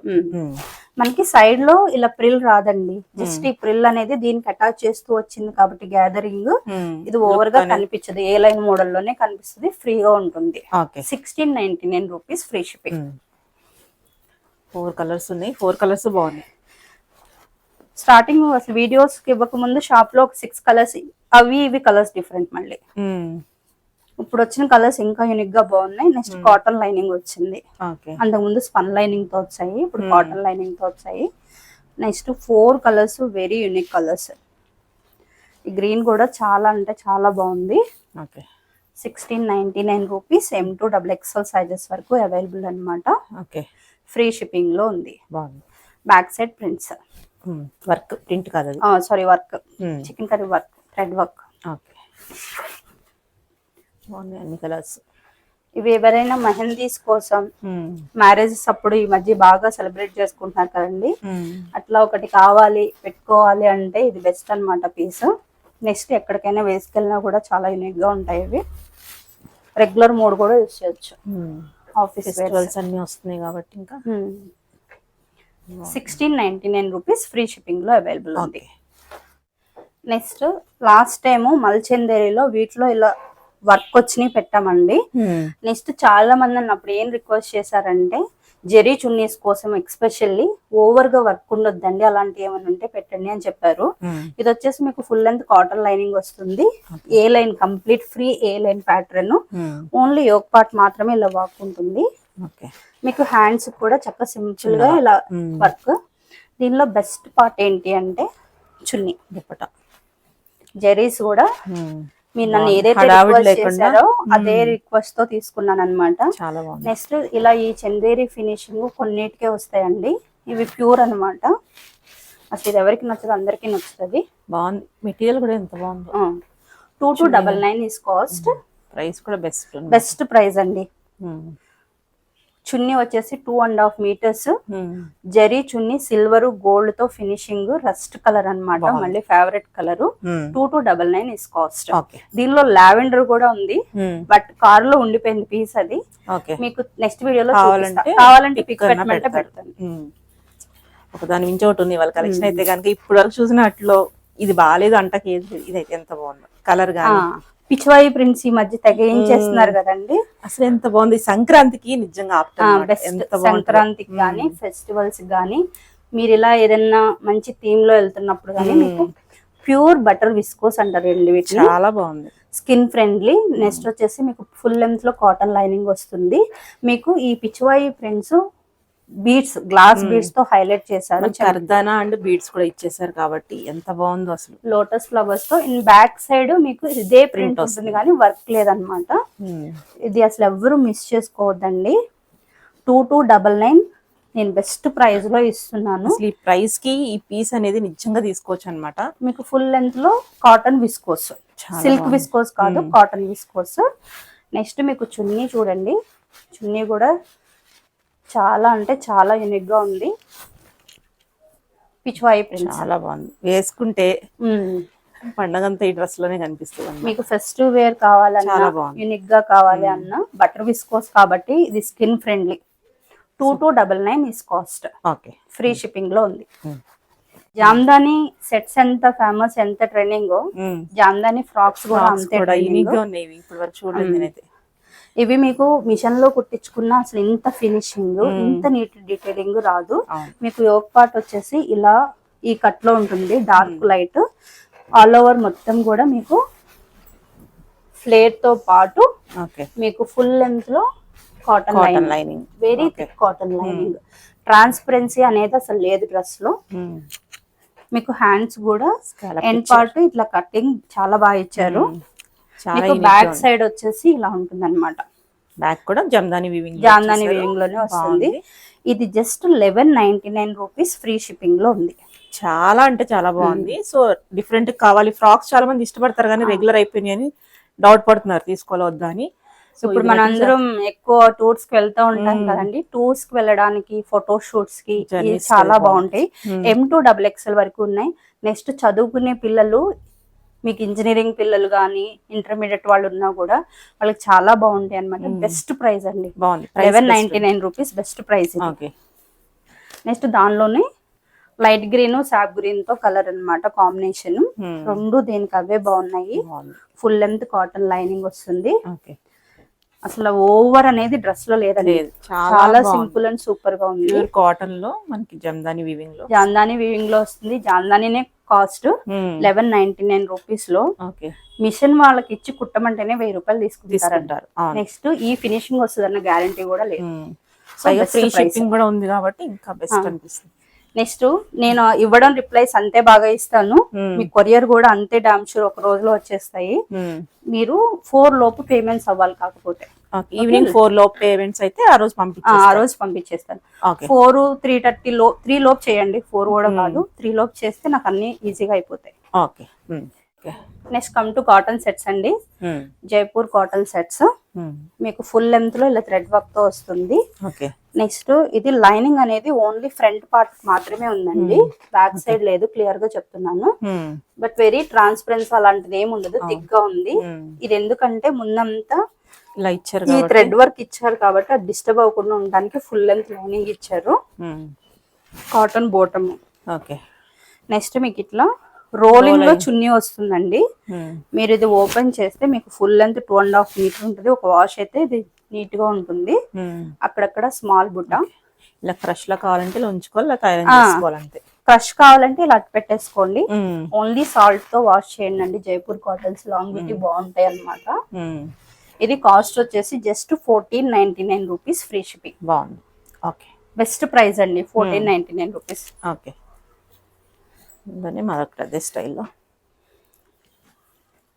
మనకి సైడ్ లో ఇలా ప్రిల్ రాదండి, జస్ట్ ఈ ప్రిల్ అనేది దీనికి అటాచ్ చేస్తూ వచ్చింది కాబట్టి గ్యాదరింగ్ ఇది ఓవర్ గా కనిపించదు. ఏ లైన్ మోడల్ లోనే కనిపిస్తుంది, ఫ్రీగా ఉంటుంది. 1699 రూపీస్ ఫ్రీ షిప్పింగ్. 4 కలర్స్ ఉన్నాయి, 4 కలర్స్ బాగున్నాయి. స్టార్టింగ్ అసలు వీడియోస్ కి ఇవ్వక ముందు షాప్ లో 6 కలర్స్ అవి ఇవి కలర్స్ డిఫరెంట్. మళ్ళీ ఇప్పుడు వచ్చిన కలర్స్ ఇంకా యూనిక్ గా బాగున్నాయి. నెక్స్ట్ కాటన్ లైనింగ్ వచ్చింది. అంతకు ముందు స్పన్ లైనింగ్ తో వచ్చాయి, ఇప్పుడు కాటన్ లైనింగ్ తో వచ్చాయి. Next 4 colours very unique colours. ఈ గ్రీన్ కూడా చాలా అంటే చాలా బాగుంది. 1699 రూపీస్. M2XXL సైజెస్ వరకు అవైలబుల్ అనమాట. ఫ్రీ షిప్పింగ్ లో ఉంది. Back side prints work, print కాదు, sorry work, chikankari work, thread work. అన్ని కలర్స్. ఇవి ఎవరైనా మెహందీస్ కోసం, మ్యారేజెస్ అప్పుడు ఈ మధ్య బాగా సెలబ్రేట్ చేసుకుంటున్నారు కదండి, అట్లా ఒకటి కావాలి పెట్టుకోవాలి అంటే ఇది బెస్ట్ అనమాట పీస్. నెక్స్ట్ ఎక్కడికైనా వేసుకెళ్ళినా కూడా చాలా యూనిక్ గా ఉంటాయి. ఇవి రెగ్యులర్ మోడ్ కూడా యూస్ చేయొచ్చు. ఆఫీస్ వేర్స్ అన్ని వస్తున్నాయి కాబట్టి ఇంకా 1699 రూపీస్ ఫ్రీ షిప్పింగ్ లో అవైలబుల్ ఉంది. నెక్స్ట్ లాస్ట్ టైము మల్చందేరిలో వీటిలో ఇలా వర్క్ వచ్చినాయి పెట్టామండి. నెక్స్ట్ చాలా మంది అప్పుడు ఏం రిక్వెస్ట్ చేశారంటే జెరీ చున్నీస్ కోసం ఎక్స్పెషల్లీ ఓవర్ గా వర్క్ ఉండొద్దండి, అలాంటి ఏమైనా ఉంటే పెట్టండి అని చెప్పారు. ఇది వచ్చేసి మీకు ఫుల్ లెంత్ కాటన్ లైనింగ్ వస్తుంది. A line complete free A line pattern, only yoke part మాత్రమే ఇలా వర్క్ ఉంటుంది. ఓకే. మీకు హ్యాండ్స్ కూడా చక్కగా సింపుల్ గా ఇలా వర్క్. దీనిలో బెస్ట్ పార్ట్ ఏంటి అంటే చున్నీ దుపట్ట జెరీస్ కూడా మీరు నన్ను ఏదైతే రిక్వెస్ట్ చేశారో అదే రిక్వెస్ట్ తో తీసుకున్నాను అనమాట. చాలా బాగుంది. నెక్స్ట్ ఇలా ఈ చందేరి ఫినిషింగ్ కొన్నిటికే వస్తాయండి. ఇవి ప్యూర్ అనమాట. అసలు ఇది ఎవరికి నచ్చదు, అందరికి నచ్చుతుంది. బాగుంది. మెటీరియల్ కూడా ఎంత బాగుందో. 2299 ఇస్ కాస్ట్. ప్రైస్ కూడా బెస్ట్ ప్రైస్ అండి. చున్నీ వచ్చేసి 2.5 మీటర్స్ జరీ చున్నీ, సిల్వర్ గోల్డ్ తో ఫినిషింగ్, రస్ట్ కలర్ అన్నమాట. మళ్ళీ ఫేవరెట్ కలర్. 2299 is cost. దీనిలో లావెండర్ కూడా ఉంది, బట్ కార్ లో ఉండిపోయింది పీస్. అది మీకు నెక్స్ట్ వీడియోలో కావాలంటే పిక్ పెట్టమంటే పెడతాను. ఒకదాని మించి ఒకటి ఉంది వాళ్ళ కలెక్షన్ అయితే కనుక. ఇప్పుడు వరకు చూసినట్లో ఇది బాగాలేదు అంటకి, ఇదైతే ఎంత బాగుంది కలర్ గానీ. పిచ్వాయి ప్రింట్స్ ఈ మధ్య తెగేయించేస్తున్నారు కదండి. అసలు ఎంత బాగుంది. సంక్రాంతికి నిజంగా సంక్రాంతికి గానీ ఫెస్టివల్స్ గానీ మీరు ఇలా ఏదైనా మంచి థీమ్ లో వెళ్తున్నప్పుడు గానీ మీకు ప్యూర్ బటర్ విస్కోస్ అంటారు అండి. చాలా బాగుంది, స్కిన్ ఫ్రెండ్లీ. నెక్స్ట్ వచ్చేసి మీకు ఫుల్ లెంత్ లో కాటన్ లైనింగ్ వస్తుంది. మీకు ఈ Pichwai prints beads, glass beads తో హైలైట్ చేశారు. కర్దానా అండ్ బీడ్స్ కూడా ఇచ్చేసారు కాబట్టి ఎంత బాగుందో అసలు. లోటస్ ఫ్లవర్స్ తో ఇన్ బ్యాక్ సైడ్ మీకు ఇదే ప్రింట్ వస్తుంది కానీ వర్క్ లేదనమాట. ఇది అసలు ఎవరు మిస్ చేసుకోవద్దండి. 2299 నేను బెస్ట్ ప్రైస్ లో ఇస్తున్నాను. ఈ ప్రైస్ కి ఈ పీస్ అనేది నిజంగా తీసుకోవచ్చు అనమాట. మీకు ఫుల్ లెంత్ లో కాటన్ విస్కోస్, సిల్క్ విస్కోస్ కాదు, కాటన్ విస్కోస్. నెక్స్ట్ మీకు చున్నీ చూడండి. చున్నీ కూడా చాలా అంటే చాలా యూనిక్ గా ఉంది. పిచ్వాయి ప్రింట్ చాలా బాగుంది. వేసుకుంటే పండగంతా ఈ డ్రెస్ లోనే కనిపిస్తుంది. మీకు ఫెస్టివ్ వేర్ కావాలన్నా, యూనిక్ గా కావాలి అన్న బటర్ విస్కోస్ కాబట్టి ఇది skin friendly. 2299 is cost. Free shipping లో ఉంది. జామ్దాని సెట్స్ ఎంత ఫేమస్, ఎంత ట్రెండింగ్, జామ్దాని ఫ్రాక్స్ కూడా అంతే ట్రెండింగ్. ఇవి మీకు మిషన్ లో కుట్టించుకున్న అసలు ఇంత ఫినిషింగ్, ఇంత నీట్ డీటెయిలింగ్ రాదు. మీకు యోక్ పార్ట్ వచ్చేసి ఇలా ఈ కట్ లో ఉంటుంది, డార్క్ లైట్ ఆల్ ఓవర్ మొత్తం కూడా మీకు ఫ్లేర్ తో పాటు మీకు ఫుల్ లెంత్ లో cotton lining, very thick cotton lining. Transparency అనేది అసలు లేదు డ్రెస్ లో. మీకు హ్యాండ్స్ కూడా ఎండ్ పార్ట్ ఇట్లా కటింగ్ చాలా బాగా ఇచ్చారు. బ్యాక్ సైడ్ వచ్చేసి ఇలా ఉంటుంది అనమాట. బ్యాక్ కూడా జామ్దాని వీవింగ్ లోనే వస్తుంది. ఇది జస్ట్ 1199 రూపీస్ ఫ్రీ షిప్పింగ్ లో ఉంది. చాలా అంటే చాలా బాగుంది. సో డిఫరెంట్ కావాలి. ఫ్రాక్స్ చాలా మంది ఇష్టపడతారు కానీ రెగ్యులర్ అయిపోయినాయని డౌట్ పడుతున్నారు తీసుకోవాలి వద్దా అని. ఇప్పుడు మన అందరం ఎక్కువ టూర్స్ కి వెళ్తా ఉంటాం కదండి. టూర్స్ కి వెళ్ళడానికి, ఫోటో షూట్స్ కి చాలా బాగుంటాయి. M2XXL వరకు ఉన్నాయి. నెక్స్ట్ చదువుకునే పిల్లలు, మీకు ఇంజనీరింగ్ పిల్లలు కానీ ఇంటర్మీడియట్ వాళ్ళు ఉన్నా కూడా వాళ్ళకి చాలా బాగుంటాయి అనమాట. బెస్ట్ ప్రైస్ అండి. 1199 రూపీస్ బెస్ట్ ప్రైస్. నెక్స్ట్ దానిలోనే లైట్ గ్రీన్, సాప్ గ్రీన్ తో కలర్ అన్నమాట కాంబినేషన్. రెండు దీనికి అవే బాగున్నాయి. ఫుల్ లెంత్ కాటన్ లైనింగ్ వస్తుంది. అసలు ఓవర్ అనేది డ్రెస్ లో లేదండి. చాలా సింపుల్ అండ్ సూపర్ గా ఉంది. కాటన్ లో మనకి జామ్దాని వీవింగ్ లో వస్తుంది. జామ్దానినే కాస్ట్ 1199 రూపీస్ లో. మిషన్ వాళ్ళకి ఇచ్చి కుట్టమంటేనే 1000 రూపాయలు తీసుకుంటారు. నెక్స్ట్ ఈ ఫినిషింగ్ వస్తుంది అన్న గ్యారంటీ కూడా లేదు. ఫ్రీ షిప్పింగ్ కూడా ఉంది కాబట్టి ఇంకా బెస్ట్ అనిపిస్తుంది. నెక్స్ట్ నేను ఇవ్వడం రిప్లైస్ అంతే బాగా ఇస్తాను. మీ కొరియర్ కూడా అంతే డామ్ షూర్ ఒక రోజులో వచ్చేస్తాయి. మీరు 4 లోపు పేమెంట్స్ అవ్వాలి. కాకపోతే ఈవినింగ్ 4 లోపు పేమెంట్స్ అయితే ఆ రోజు పంపించేస్తాను. 4, 3 లోపు చేయండి. 4 కూడా కాదు, 3 లోపు చేస్తే నాకు అన్ని ఈజీగా అయిపోతాయి. Next come to cotton sets అండి. జైపూర్ కాటన్ సెట్స్ మీకు ఫుల్ లెంత్ లో ఇలా థ్రెడ్ వర్క్ తో వస్తుంది. నెక్స్ట్ ఇది లైనింగ్ అనేది ఓన్లీ ఫ్రంట్ పార్ట్ మాత్రమే ఉందండి, బ్యాక్ సైడ్ లేదు. క్లియర్ గా చెప్తున్నాను. బట్ వెరీ ట్రాన్స్పరెన్సీ అలాంటిది ఏమి ఉండదు, థిక్ గా ఉంది. ఇది ఎందుకంటే ముందంతా ఇలా ఇచ్చారు, ఈ థ్రెడ్ వర్క్ ఇచ్చారు కాబట్టి అది డిస్టర్బ్ అవ్వకుండా ఉండడానికి ఫుల్ లెంత్ లైనింగ్ ఇచ్చారు. Cotton bottom. నెక్స్ట్ మీకు ఇట్లా రోలింగ్ లో చున్నీ వస్తుందండి. మీరు ఇది ఓపెన్ చేస్తే మీకు ఫుల్ లెంత్ 2.5 మీటర్ ఉంటుంది. ఒక వాష్ అయితే ఇది నీట్ గా ఉంటుంది. అక్కడక్కడ స్మాల్ బుట్ట. ఇలా క్రష్ లో కావాలంటే ఇలా ఉంచుకోవాలి, ఐరన్ చేసుకోవాలంటే. క్రష్ కావాలంటే ఇలా పెట్టేసుకోండి. ఓన్లీ సాల్ట్ తో వాష్ చేయండి అండి. జైపూర్ కాటన్స్ లాంగిటీ బాగుంటాయి అన్నమాట. ఇది కాస్ట్ వచ్చేసి జస్ట్ 1499 రూపీస్, ఫ్రీ షిప్పింగ్. బాగుంది. ఓకే, బెస్ట్ ప్రైస్ అండి, 1499 రూపీస్. ఓకే. దాన్ని మరొకటి అదే స్టైల్లో.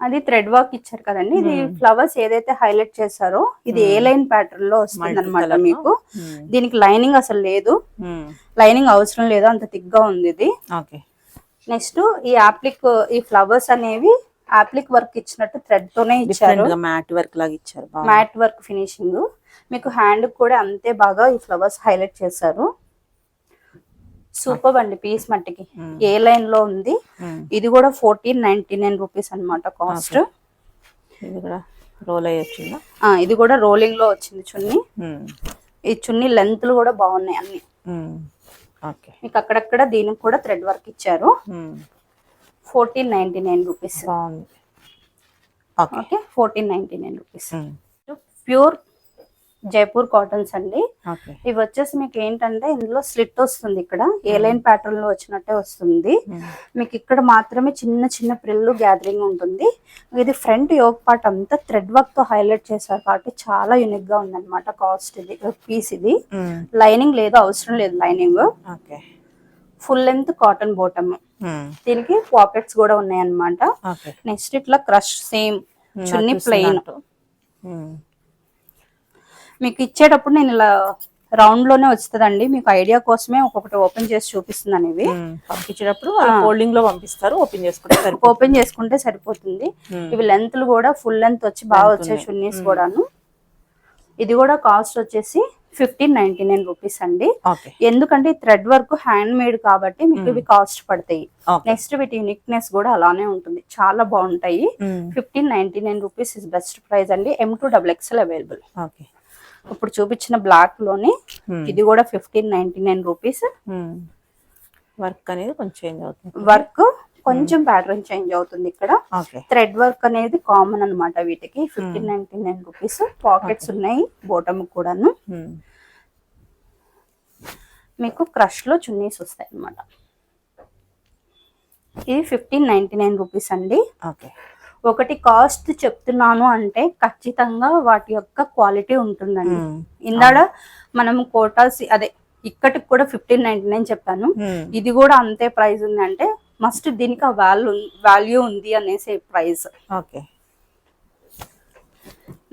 అది థ్రెడ్ వర్క్ ఇచ్చారు కదండి, ఇది ఫ్లవర్స్ ఏదైతే హైలైట్ చేశారో ఇది ఏ లైన్ ప్యాటర్న్ లో వస్తుంది అనమాట మీకు. దీనికి లైనింగ్ అసలు లేదు, లైనింగ్ అవసరం లేదు, అంత థిక్ గా ఉంది ఇది. ఓకే. నెక్స్ట్ ఈ యాప్లిక్, ఈ ఫ్లవర్స్ అనేవి యాప్లిక్ వర్క్ ఇచ్చినట్టు థ్రెడ్ తోనే ఇచ్చారు, మ్యాట్ వర్క్ లాగా ఇచ్చారు, మ్యాట్ వర్క్ ఫినిషింగ్. మీకు హ్యాండ్ కూడా అంతే బాగా ఈ ఫ్లవర్స్ హైలైట్ చేశారు. సూపర్ అండి పీస్ మట్టికి. ఏ లైన్ లో ఉంది, ఇది కూడా 1499 రూపీస్ అనమాట కాస్ట్. ఇది కూడా రోల్ అయ్యి వచ్చిందా? ఇది కూడా రోలింగ్ లో వచ్చింది చున్నీ. ఈ చున్నీ లెంత్లు కూడా బాగున్నాయి అన్ని. ఓకే. మీకు అక్కడక్కడ దీనికి కూడా థ్రెడ్ వర్క్ ఇచ్చారు. 1499 రూపీస్. బాగుంది. Okay, 1499 rupees. Pure Jaipur cottons అండి. ఇవి వచ్చేసి మీకు ఏంటంటే ఇందులో స్లిట్ వస్తుంది, ఇక్కడ ఏ లైన్ ప్యాటర్న్ లో వచ్చినట్టే వస్తుంది. మీకు ఇక్కడ మాత్రమే చిన్న చిన్న ప్రిల్లు గ్యాదరింగ్ ఉంటుంది. ఇది ఫ్రంట్ యోక్ పార్ట్ అంతా థ్రెడ్ వర్క్ తో హైలైట్ చేశారు కాబట్టి చాలా యూనిక్ గా ఉంది అనమాట. కాస్ట్ ఇది పీస్, ఇది లైనింగ్ లేదు, అవసరం లేదు lining. Full length cotton bottom, దీనికి పాకెట్స్ కూడా ఉన్నాయి అనమాట. నెక్స్ట్ ఇట్లా క్రష్ సేమ్ చున్నీ ప్లెయిన్. మీకు ఇచ్చేటప్పుడు నేను ఇలా రౌండ్ లోనే వస్తుందండి, మీకు ఐడియా కోసమే ఒక్కొక్కటి ఓపెన్ చేసి చూపిస్తున్నాను. ఇవి పంపించేటప్పుడు ఫోల్డింగ్ లో పంపిస్తారు, ఓపెన్ చేసుకుంటే సరిపోతుంది. ఇవి లెంత్లు కూడా ఫుల్ లెంత్ వచ్చి బాగా వచ్చాయి చున్నీస్ కూడాను. ఇది కూడా కాస్ట్ వచ్చేసి 1599 రూపీస్ అండి. ఎందుకంటే థ్రెడ్ వర్క్ హ్యాండ్ మేడ్ కాబట్టి మీకు ఇవి కాస్ట్ పడతాయి. నెక్స్ట్ వీటి యూనిక్నెస్ కూడా అలానే ఉంటుంది, చాలా బాగుంటాయి. 1599 రూపీస్ ఇస్ బెస్ట్ ప్రైస్ అండి. M2XXL available. ఇప్పుడు చూపించిన బ్లాక్ లోనే ఇది కూడా 1599 రూపీస్. వర్క్ అనేది కొంచెం చేంజ్ అవుతుంది, వర్క్ కొంచెం ప్యాటర్న్ చేంజ్ అవుతుంది. ఇక్కడ థ్రెడ్ వర్క్ అనేది కామన్ అన్నమాట వీటికి. 1599 రూపీస్. పాకెట్స్ ఉన్నాయి బోటమ్ కూడాను. మీకు క్రష్ లో చున్నీస్ వస్తాయి అన్నమాట. ఇది 1599 రూపీస్ అండి. ఒకటి కాస్ట్ చెప్తున్నాను అంటే ఖచ్చితంగా వాటి యొక్క క్వాలిటీ ఉంటుందండి. ఇందాడ మనం కోటాస్ అదే ఇక్కడికి కూడా 1599 చెప్పాను, ఇది కూడా అంతే ప్రైస్ ఉంది అంటే మస్ట్ దీనికి ఆ వాల్యూ ఉంది అనేసి price.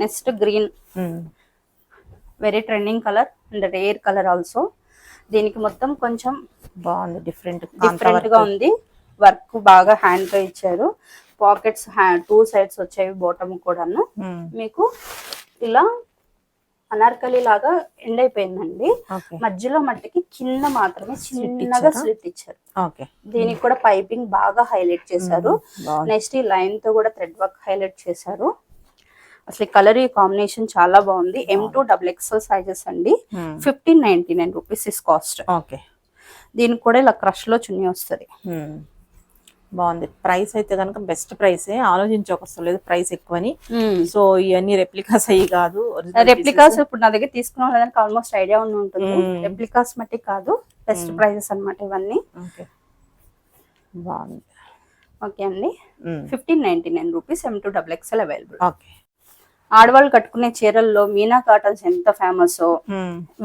Next green, very trending colour and rare colour also. దీనికి మొత్తం కొంచెం బాగుంది, డిఫరెంట్ గా ఉంది. వర్క్ బాగా హ్యాండ్ తో ఇచ్చారు. పాకెట్స్ 2 సైడ్స్ వచ్చేవి బోటమ్ కూడాను. మీకు ఇలా అనార్కలి లాగా ఎండ్ అయిపోయిందండి. మధ్యలో మట్టికి కింద మాత్రమే చిన్నగా స్లిట్ ఇచ్చారు. దీనికి కూడా పైపింగ్ బాగా హైలైట్ చేశారు. నెక్స్ట్ ఈ లైన్ తో కూడా థ్రెడ్ వర్క్ హైలైట్ చేశారు. అసలు కలర్ ఈ కాంబినేషన్ చాలా బాగుంది. M2XXL సైజెస్ అండి. 1599 రూపీస్ ఇస్ కాస్ట్. దీనికి కూడా ఇలా క్రష్ లో చున్నీ వస్తుంది. బాగుంది. ప్రైస్ అయితే కనుక బెస్ట్ ప్రైసే, ఆలోచించవసరం ప్రైస్ ఎక్కువని. సో ఇవన్నీ రెప్లికాస్ అయ్యి కాదు, రెప్లికాస్ ఇప్పుడు నా దగ్గర తీసుకున్న వాళ్ళకి ఆల్మోస్ట్ ఐడియా ఉంటుంది. రెప్లికాస్ మట్టి కాదు, బెస్ట్ ప్రైజెస్ అన్నమాట ఇవన్నీ. బాగుంది. ఓకే అండి, 1599 రూపీస్. M2XXL available. ఆడవాళ్ళు కట్టుకునే చీరల్లో మీనా కాటన్స్ ఎంత ఫేమస్,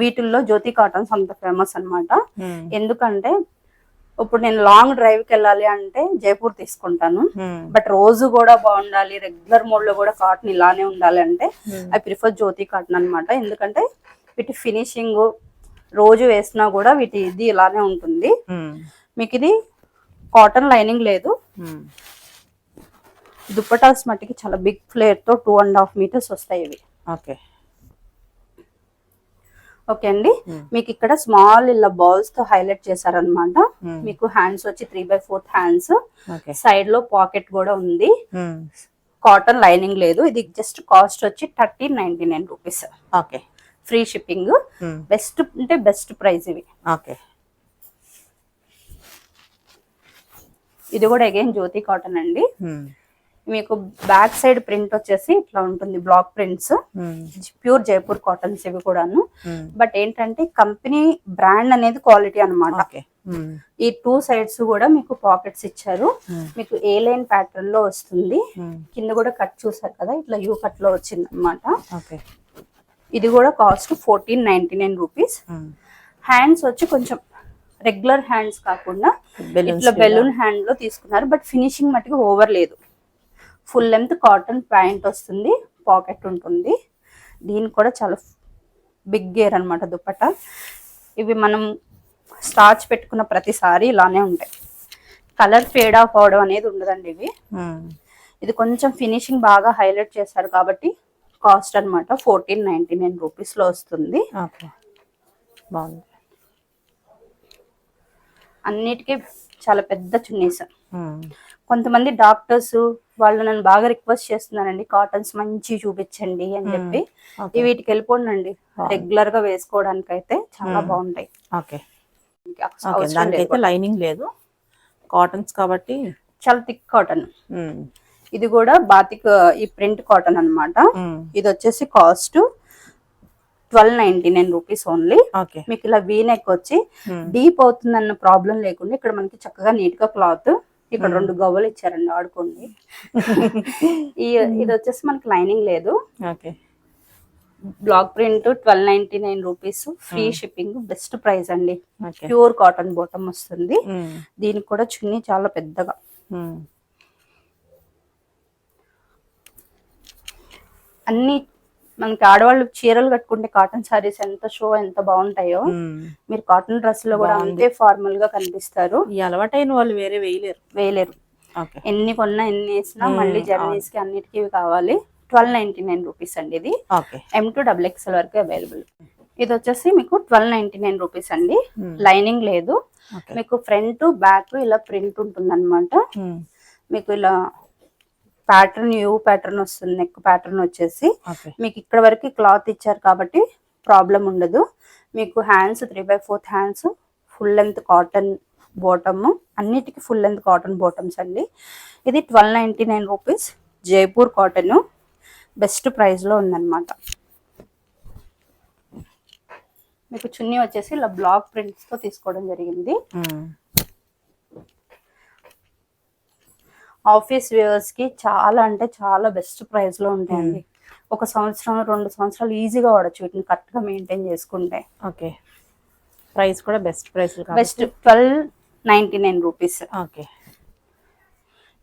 వీటిల్లో జ్యోతి కాటన్స్ అంత ఫేమస్ అన్నమాట. ఎందుకంటే ఇప్పుడు నేను లాంగ్ డ్రైవ్ కి వెళ్ళాలి అంటే జైపూర్ తీసుకుంటాను, బట్ రోజు కూడా బాగుండాలి, రెగ్యులర్ మోడ్ లో కూడా కాటన్ ఇలానే ఉండాలి అంటే ఐ ప్రిఫర్ జ్యోతి కాటన్ అన్నమాట. ఎందుకంటే వీటి ఫినిషింగ్ రోజు వేసినా కూడా వీటి ఇది ఇలానే ఉంటుంది. మీకు ఇది కాటన్ లైనింగ్ లేదు. దుప్పటాస్ మట్టికి చాలా బిగ్ ఫ్లేర్ తో 2.5 మీటర్స్ వస్తాయి ఇవి. ఓకే అండి, మీకు ఇక్కడ స్మాల్ ఇలా బాల్స్ తో హైలైట్ చేశారనమాట. మీకు హ్యాండ్స్ వచ్చి 3/4 హ్యాండ్స్, సైడ్ లో పాకెట్ కూడా ఉంది. కాటన్ లైనింగ్ లేదు. ఇది జస్ట్ కాస్ట్ వచ్చి 1399 రూపీస్. Free shipping. బెస్ట్ అంటే బెస్ట్ ప్రైస్ ఇవి. ఇది కూడా అగైన్ జ్యోతి కాటన్ అండి. మీకు బ్యాక్ సైడ్ ప్రింట్ వచ్చేసి ఇట్లా ఉంటుంది, block prints, pure Jaipur cottons ఇవి కూడాను. బట్ ఏంటంటే కంపెనీ బ్రాండ్ అనేది క్వాలిటీ అన్నమాట. ఈ 2 సైడ్స్ కూడా మీకు పాకెట్స్ ఇచ్చారు. మీకు ఏ లైన్ ప్యాటర్న్ లో వస్తుంది. కింద కూడా కట్ చూసారు కదా, ఇట్లా యూ కట్ లో వచ్చింది అనమాట. ఇది కూడా కాస్ట్ 1499 రూపీస్. హ్యాండ్స్ వచ్చి కొంచెం రెగ్యులర్ హ్యాండ్స్ కాకుండా ఇట్లా బెలూన్ హ్యాండ్ లో తీసుకున్నారు. బట్ ఫినిషింగ్ మట్టుకు ఓవర్ లేదు. ఫుల్ లెంత్ కాటన్ ప్యాంట్ వస్తుంది, పాకెట్ ఉంటుంది. దీనికి కూడా చాలా బిగ్ గేర్ అనమాట దుపట్టా. ఇవి మనం స్టార్చ్ పెట్టుకున్న ప్రతిసారి ఇలానే ఉంటాయి. కలర్ ఫేడ్ ఆఫ్ అవడం అనేది ఉండదండి ఇవి. ఇది కొంచెం ఫినిషింగ్ బాగా హైలైట్ చేశారు కాబట్టి కాస్ట్ అనమాట 1499 రూపీస్ లో వస్తుంది. బాగుంది. అన్నిటికీ చాలా పెద్ద చున్నీస్. కొంతమంది డాక్టర్స్ వాళ్ళు నన్ను బాగా రిక్వెస్ట్ చేస్తున్నారండి, కాటన్స్ మంచి చూపించండి అని చెప్పి. వీటికి వెళ్ళిపోండి, రెగ్యులర్ గా వేసుకోవడానికి అయితే చాలా బాగుంటాయి. దానికైతే లైనింగ్ లేదు, కాటన్స్ కాబట్టి చాలా థిక్ కాటన్. ఇది కూడా బాతిక్ ఈ ప్రింట్ కాటన్ అన్నమాట. ఇది వచ్చేసి కాస్ట్ 1299 రూపీస్ ఓన్లీ. మీకు ఇలా వీ నెక్ వచ్చి డీప్ అవుతుందన్న ప్రాబ్లం లేకుండా ఇక్కడ మనకి చక్కగా నీట్ గా క్లాత్, ఇక్కడ 2 గవ్వలు ఇచ్చారండి ఆడుకోండి. ఇది వచ్చేసి మనకి లైనింగ్ లేదు. Black print 1299 rupees, free shipping, best price అండి. ప్యూర్ కాటన్ బాటమ్ వస్తుంది. దీనికి కూడా చున్నీ చాలా పెద్దగా. అన్ని మనకి ఆడవాళ్ళు చీరలు కట్టుకుంటే కాటన్ సారీస్ ఎంత షో ఎంత బాగుంటాయో, మీరు కాటన్ డ్రెస్ లో కూడా అంతే ఫార్మల్ గా కనిపిస్తారు. ఈ అలవాటైన వాళ్ళు వేరే వేయలేరు. ఎన్ని కొన్నా ఎన్ని వేసినా మళ్ళీ జర్నీస్ కి అన్నిటికీ కావాలి. 1299 రూపీస్ అండి. ఇది M2XXL వరకు అవైలబుల్. ఇది వచ్చేసి మీకు 1299 రూపీస్ అండి. లైనింగ్ లేదు. మీకు ఫ్రంట్ బ్యాక్ ఇలా ప్రింట్ ఉంటుంది అనమాట. మీకు ఇలా ప్యాటర్న్ యూ ప్యాటర్న్ వస్తుంది. నెక్ ప్యాటర్న్ వచ్చేసి మీకు ఇక్కడ వరకు క్లాత్ ఇచ్చారు కాబట్టి ప్రాబ్లం ఉండదు. మీకు hands 3/4 hands, full length cotton bottom, అన్నిటికీ ఫుల్ లెంత్ కాటన్ బాటమ్స్ అండి. ఇది 1299 rupees. Jaipur cotton best price లో ఉందన్నమాట. మీకు చున్నీ వచ్చేసి ఇలా బ్లాక్ ప్రింట్స్ తో తీసుకోవడం జరిగింది. ఆఫీస్ వేర్స్ కి చాలా అంటే చాలా బెస్ట్ ప్రైస్ లో ఉంటాయండి. 1 సంవత్సరం 2 సంవత్సరాలు ఈజీగా వాడచ్చు వీటిని కరెక్ట్ గా మెయింటైన్ చేసుకుంటే. ప్రైస్ కూడా బెస్ట్ ప్రైస్. Best 1299 rupees.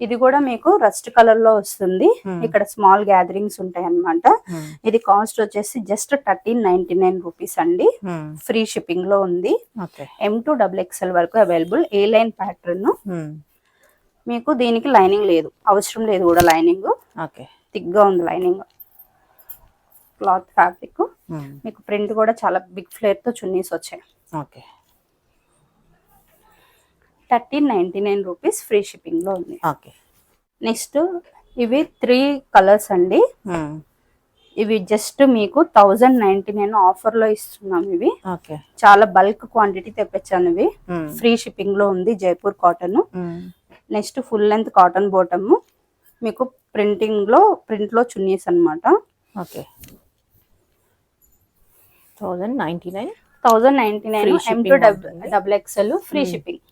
ఇది కూడా మీకు రస్ట్ కలర్ లో వస్తుంది. ఇక్కడ స్మాల్ గ్యాదరింగ్స్ ఉంటాయి అన్నమాట. ఇది కాస్ట్ వచ్చేసి జస్ట్ 1399 రూపీస్ అండి. ఫ్రీ షిప్పింగ్ లో ఉంది. M2XXL వరకు అవైలబుల్. ఏ లైన్ ప్యాటర్న్. మీకు దీనికి లైనింగ్ లేదు, అవసరం లేదు కూడా లైనింగ్. థిక్ గా ఉంది లైనింగ్. Cloth fabric. మీకు ప్రింట్ కూడా చాలా బిగ్ ఫ్లేర్ తో చున్నీస్ వచ్చాయి. 1399 రూపీస్ ఫ్రీ షిప్పింగ్ లో ఉంది. నెక్స్ట్ ఇవి 3 కలర్స్ అండి. ఇవి జస్ట్ మీకు 1099 ఆఫర్ లో ఇస్తున్నాం. ఇవి చాలా బల్క్ క్వాంటిటీ తెప్పించాను. ఇవి ఫ్రీ షిప్పింగ్ లో ఉంది. Jaipur cotton. Next full length cotton bottom, మీకు ప్రింట్ లో చున్నీస్ అన్నమాట. 1099 M2XXL ఫ్రీ షిప్పింగ్.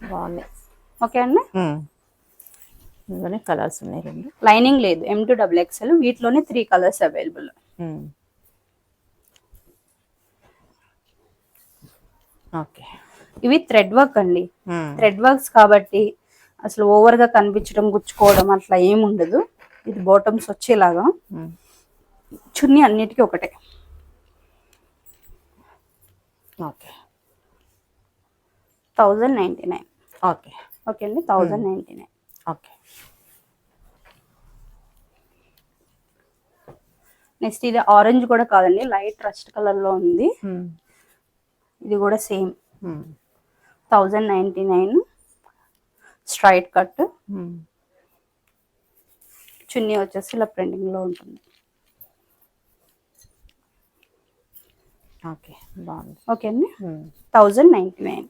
బాగుంది. ఓకే అండి. ఇందులోనే కలర్స్ ఉన్నాయి 2. లైనింగ్ లేదు. M2XXL వీటిలోనే 3 కలర్స్ అవైలబుల్. ఇవి థ్రెడ్ వర్క్ అండి. థ్రెడ్ వర్క్స్ కాబట్టి అసలు ఓవర్ గా కనిపించడం, గుచ్చుకోవడం అట్లా ఏముండదు. ఇది బాటమ్స్ వచ్చేలాగా. చున్నీ అన్నిటికీ ఒకటే. 1099. ఓకే అండి. 1099. నెక్స్ట్ ఇది ఆరెంజ్ కూడా కాదండి, లైట్ రస్ట్ కలర్ లో ఉంది. ఇది కూడా సేమ్ 1099. Straight cut. చున్నీ వచ్చేసి ఇలా ప్రింటింగ్ లో ఉంటుంది. బాగుంది. ఓకే అండి. 1099.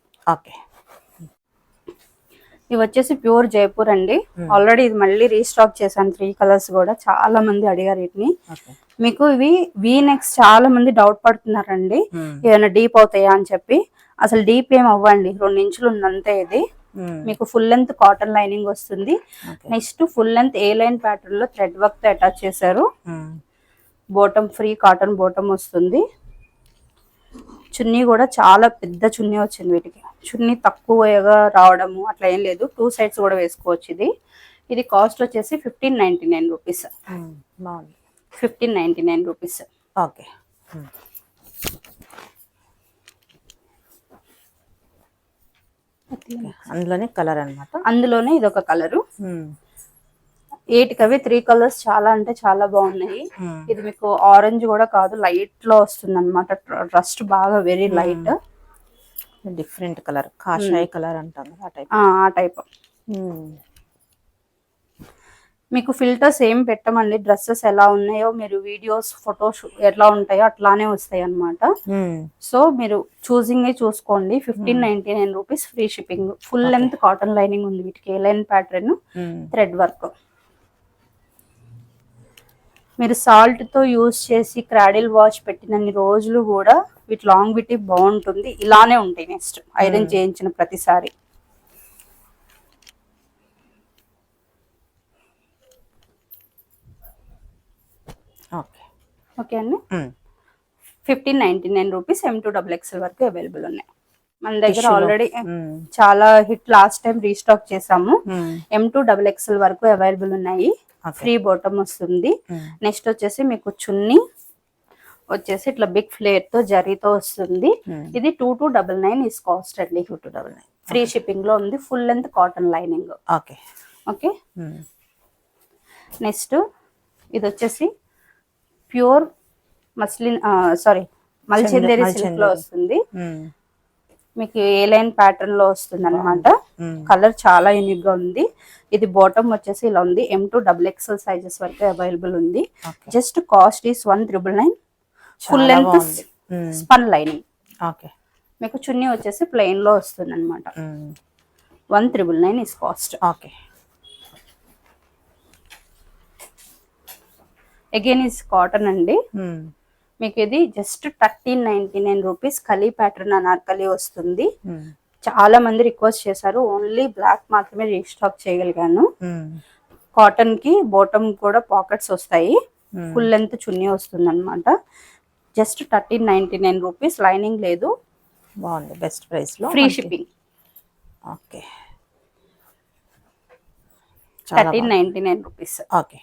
ఇవి వచ్చేసి ప్యూర్ జైపూర్ అండి. ఆల్రెడీ ఇది మళ్ళీ రీస్టాక్ చేశాను 3 కలర్స్ కూడా, చాలా మంది అడిగారు వీటిని. మీకు ఇవి వీ నెక్స్ చాలా మంది డౌట్ పడుతున్నారండి, ఏమైనా డీప్ అవుతాయా అని చెప్పి. అసలు డీప్ ఏం అవ్వండి, 2 ఇంచులు ఉందంతే. ఇది మీకు ఫుల్ లెంత్ కాటన్ లైనింగ్ వస్తుంది. Next full length A line pattern లో థ్రెడ్ వర్క్ తో అటాచ్ చేశారు. బాటమ్ ఫ్రీ కాటన్ బాటమ్ వస్తుంది. చున్నీ కూడా చాలా పెద్ద చున్నీ వచ్చింది వీటికి. చున్నీ తక్కువగా రావడము అట్లా ఏం లేదు, 2 సైడ్స్ కూడా వేసుకోవచ్చు. ఇది కాస్ట్ వచ్చేసి 1599 రూపీస్. బాగుంది. 1599 రూపీస్. ఓకే. అందులోనే కలర్ అన్నమాట. అందులోనే ఇదొక కలరు. 8కి అవి 3 కలర్స్ చాలా అంటే చాలా బాగున్నాయి. ఇది మీకు ఆరెంజ్ కూడా కాదు, లైట్ లో వస్తుంది అనమాట. రస్ట్ బాగా వెరీ లైట్, డిఫరెంట్ కలర్, కాషాయ కలర్ అంటారు ఆ టైప్. మీకు ఫిల్టర్స్ ఏం పెట్టమండి, డ్రెస్సెస్ ఎలా ఉన్నాయో మీరు వీడియోస్ ఫొటోస్ ఎలా ఉంటాయో అట్లానే వస్తాయి అన్నమాట. సో మీరు చూసింగ్ చూసుకోండి. 1599 rupees, free shipping. Full length cotton lining ఉంది వీటికి, ఏ లైన్ ప్యాటర్న్, థ్రెడ్ వర్క్. మీరు సాల్ట్ తో యూజ్ చేసి క్రాడిల్ వాష్ పెట్టినన్ని రోజులు కూడా వీటి లాంగ్విటీ బాగుంటుంది, ఇలానే ఉంటాయి నెక్స్ట్ ఐరన్ చేయించిన ప్రతిసారి. ఓకే అండి. 1599 రూపీస్, M2XXL వరకు అవైలబుల్ ఉన్నాయి మన దగ్గర. ఆల్రెడీ చాలా హిట్, లాస్ట్ టైం రీస్టాక్ చేసాము. M2XXL వరకు అవైలబుల్ ఉన్నాయి. ఫ్రీ బాటమ్ వస్తుంది. నెక్స్ట్ వచ్చేసి మీకు చున్నీ వచ్చేసి ఇట్లా బిగ్ ఫ్లేర్ తో జరీతో వస్తుంది. ఇది 2299 ఇస్ కాస్ట్ అండి. 2299 ఫ్రీ షిప్పింగ్ లో ఉంది. Full length cotton lining. Okay. Okay. Next ఇది వచ్చేసి ప్యూర్ మస్లిన్, సారీ మల్చందేరి సిల్క్ లో వస్తుంది. మీకు ఏ లైన్ ప్యాటర్న్ లో వస్తుంది అనమాట. కలర్ చాలా యూనిక్ గా ఉంది. ఇది బాటమ్ వచ్చేసి ఇలా ఉంది. M2XXL సైజెస్ వరకు అవైలబుల్ ఉంది. Just cost is 1999. Full length spun lining. Okay. మీకు చున్నీ వచ్చేసి ప్లెయిన్ లో వస్తుంది అనమాట. 1999 is cost. Okay. Again is cotton అండి. మీకు ఇది జస్ట్ 1399 రూపీస్. కలీ ప్యాటర్న్ అనార్కలి వస్తుంది. చాలా మంది రిక్వెస్ట్ చేశారు, ఓన్లీ బ్లాక్ మాత్రమే రీస్టాక్ చేయగలిగాను. కాటన్ కి బాటమ్ కూడా పాకెట్స్ వస్తాయి. ఫుల్ లెంత్ చున్నీ వస్తుంది అనమాట. Just 1399 rupees. లైనింగ్ లేదు. బాగుంది, బెస్ట్ ప్రైస్ లో, free shipping. Okay. 1399 rupees. Okay.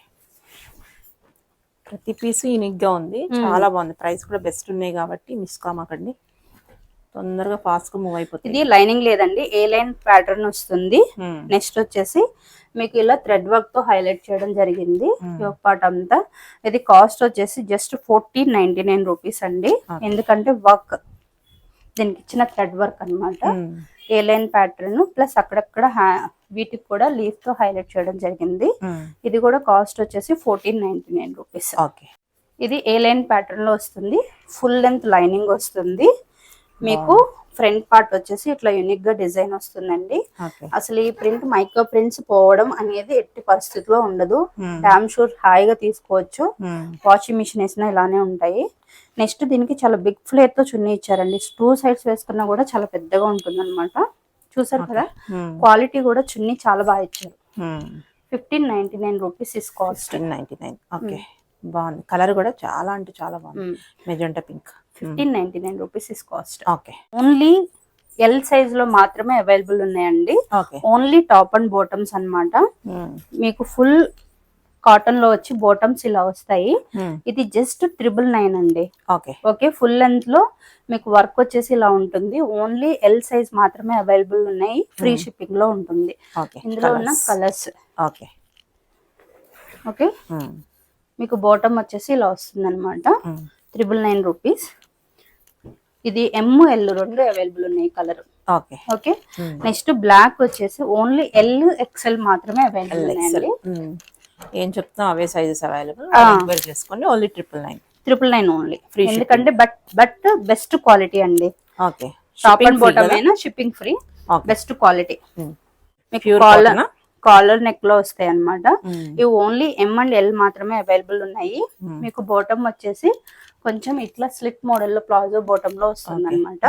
ప్రతి పీస్ యూనిక్ గా ఉంది, చాలా బాగుంది. ప్రైస్ కూడా బెస్ట్ ఉన్నాయి కాబట్టి మిస్ కామాకండి, తొందరగా ఫాస్ట్ గా మూవ్ అయిపోతుంది. ఇది లైనింగ్ లేదండి, ఏ లైన్ ప్యాటర్న్ వస్తుంది. నెక్స్ట్ వచ్చేసి మీకు ఇలా థ్రెడ్ వర్క్ తో హైలైట్ చేయడం జరిగింది యోక్ పార్ట్ అంతా. ఇది కాస్ట్ వచ్చేసి జస్ట్ 1499 రూపీస్ అండి. ఎందుకంటే వర్క్ దీనికి ఇచ్చిన థ్రెడ్ వర్క్ అనమాట. ఏ లైన్ ప్యాటర్న్ ప్లస్ అక్కడక్కడ వీటికి కూడా లీఫ్ తో హైలైట్ చేయడం జరిగింది. ఇది కూడా కాస్ట్ వచ్చేసి 1499 రూపీస్. ఓకే. ఇది ఏ లైన్ ప్యాటర్న్ లో వస్తుంది. ఫుల్ లెంత్ లైనింగ్ వస్తుంది. మీకు ఫ్రంట్ పార్ట్ వచ్చేసి ఇట్లా యూనిక్ గా డిజైన్ వస్తుందండి. అసలు ఈ ప్రింట్ మైక్రో ప్రింట్స్ పోవడం అనేది ఎట్టి పరిస్థితిలో ఉండదు. డామ్ షూర్ హాయిగా తీసుకోవచ్చు. వాషింగ్ మిషన్ వేసినా ఇలానే ఉంటాయి. నెక్స్ట్ దీనికి చాలా బిగ్ ఫ్లేర్ తో చున్నీ ఇచ్చారండి. 2 సైడ్స్ వేసుకున్నా కూడా చాలా పెద్దగా ఉంటుంది అనమాట. చూసారు కదా, క్వాలిటీ కూడా చున్నీ చాలా బాగా ఇచ్చారు. 1599 రూపీస్ ఇస్ కాస్ట్. 1599. ఓకే. బాగుంది. కలర్ కూడా చాలా అంటే చాలా బాగుంది, magenta pink. 1599 rupees is cost. Okay. Only L size లో మాత్రమే అవైలబుల్ ఉన్నాయండి. ఓన్లీ టాప్ అండ్ బాటమ్స్ అన్నమాట. మీకు ఫుల్ కాటన్ లో వచ్చి బాటమ్స్ ఇలా వస్తాయి. ఇది జస్ట్ 999 అండి. ఓకే. ఫుల్ లెంత్ లో మీకు వర్క్ వచ్చేసి ఇలా ఉంటుంది. ఓన్లీ ఎల్ సైజ్ మాత్రమే అవైలబుల్ ఉన్నాయి. ఫ్రీ షిప్పింగ్ లో ఉంటుంది. ఇందులో ఉన్న కలర్స్. ఓకే. ఓకే. మీకు బాటమ్ వచ్చేసి ఇలా వస్తుంది అనమాట. 999 రూపీస్. ఇది ML 2 అవైలబుల్ ఉన్నాయి colour. Okay. Okay. Next black వచ్చేసి ఓన్లీ LXL మాత్రమే అవైలబుల్ ఉన్నాయండి. ఏం చెప్తాం, అవే సైజెస్ అవైలబుల్ చేసుకోండి. Only 999 only. ఎందుకంటే బట్ బెస్ట్ క్వాలిటీ అండి. ఓకే. టాప్ అండ్ బాటమ్ అయినా షిప్పింగ్ ఫ్రీ. Best quality. మీకు Pure కాలర్ cotton ఆ? కాలర్ నెక్ లో వస్తాయి అన్నమాట. మ్మ్. ఇవి ఓన్లీ ఎం అండ్ ఎల్ మాత్రమే అవైలబుల్ ఉన్నాయి. మీకు బాటమ్ వచ్చేసి కొంచెం ఇట్లా స్లిట్ మోడల్ లో ప్లాజో బాటమ్ లో వస్తుంది అనమాట.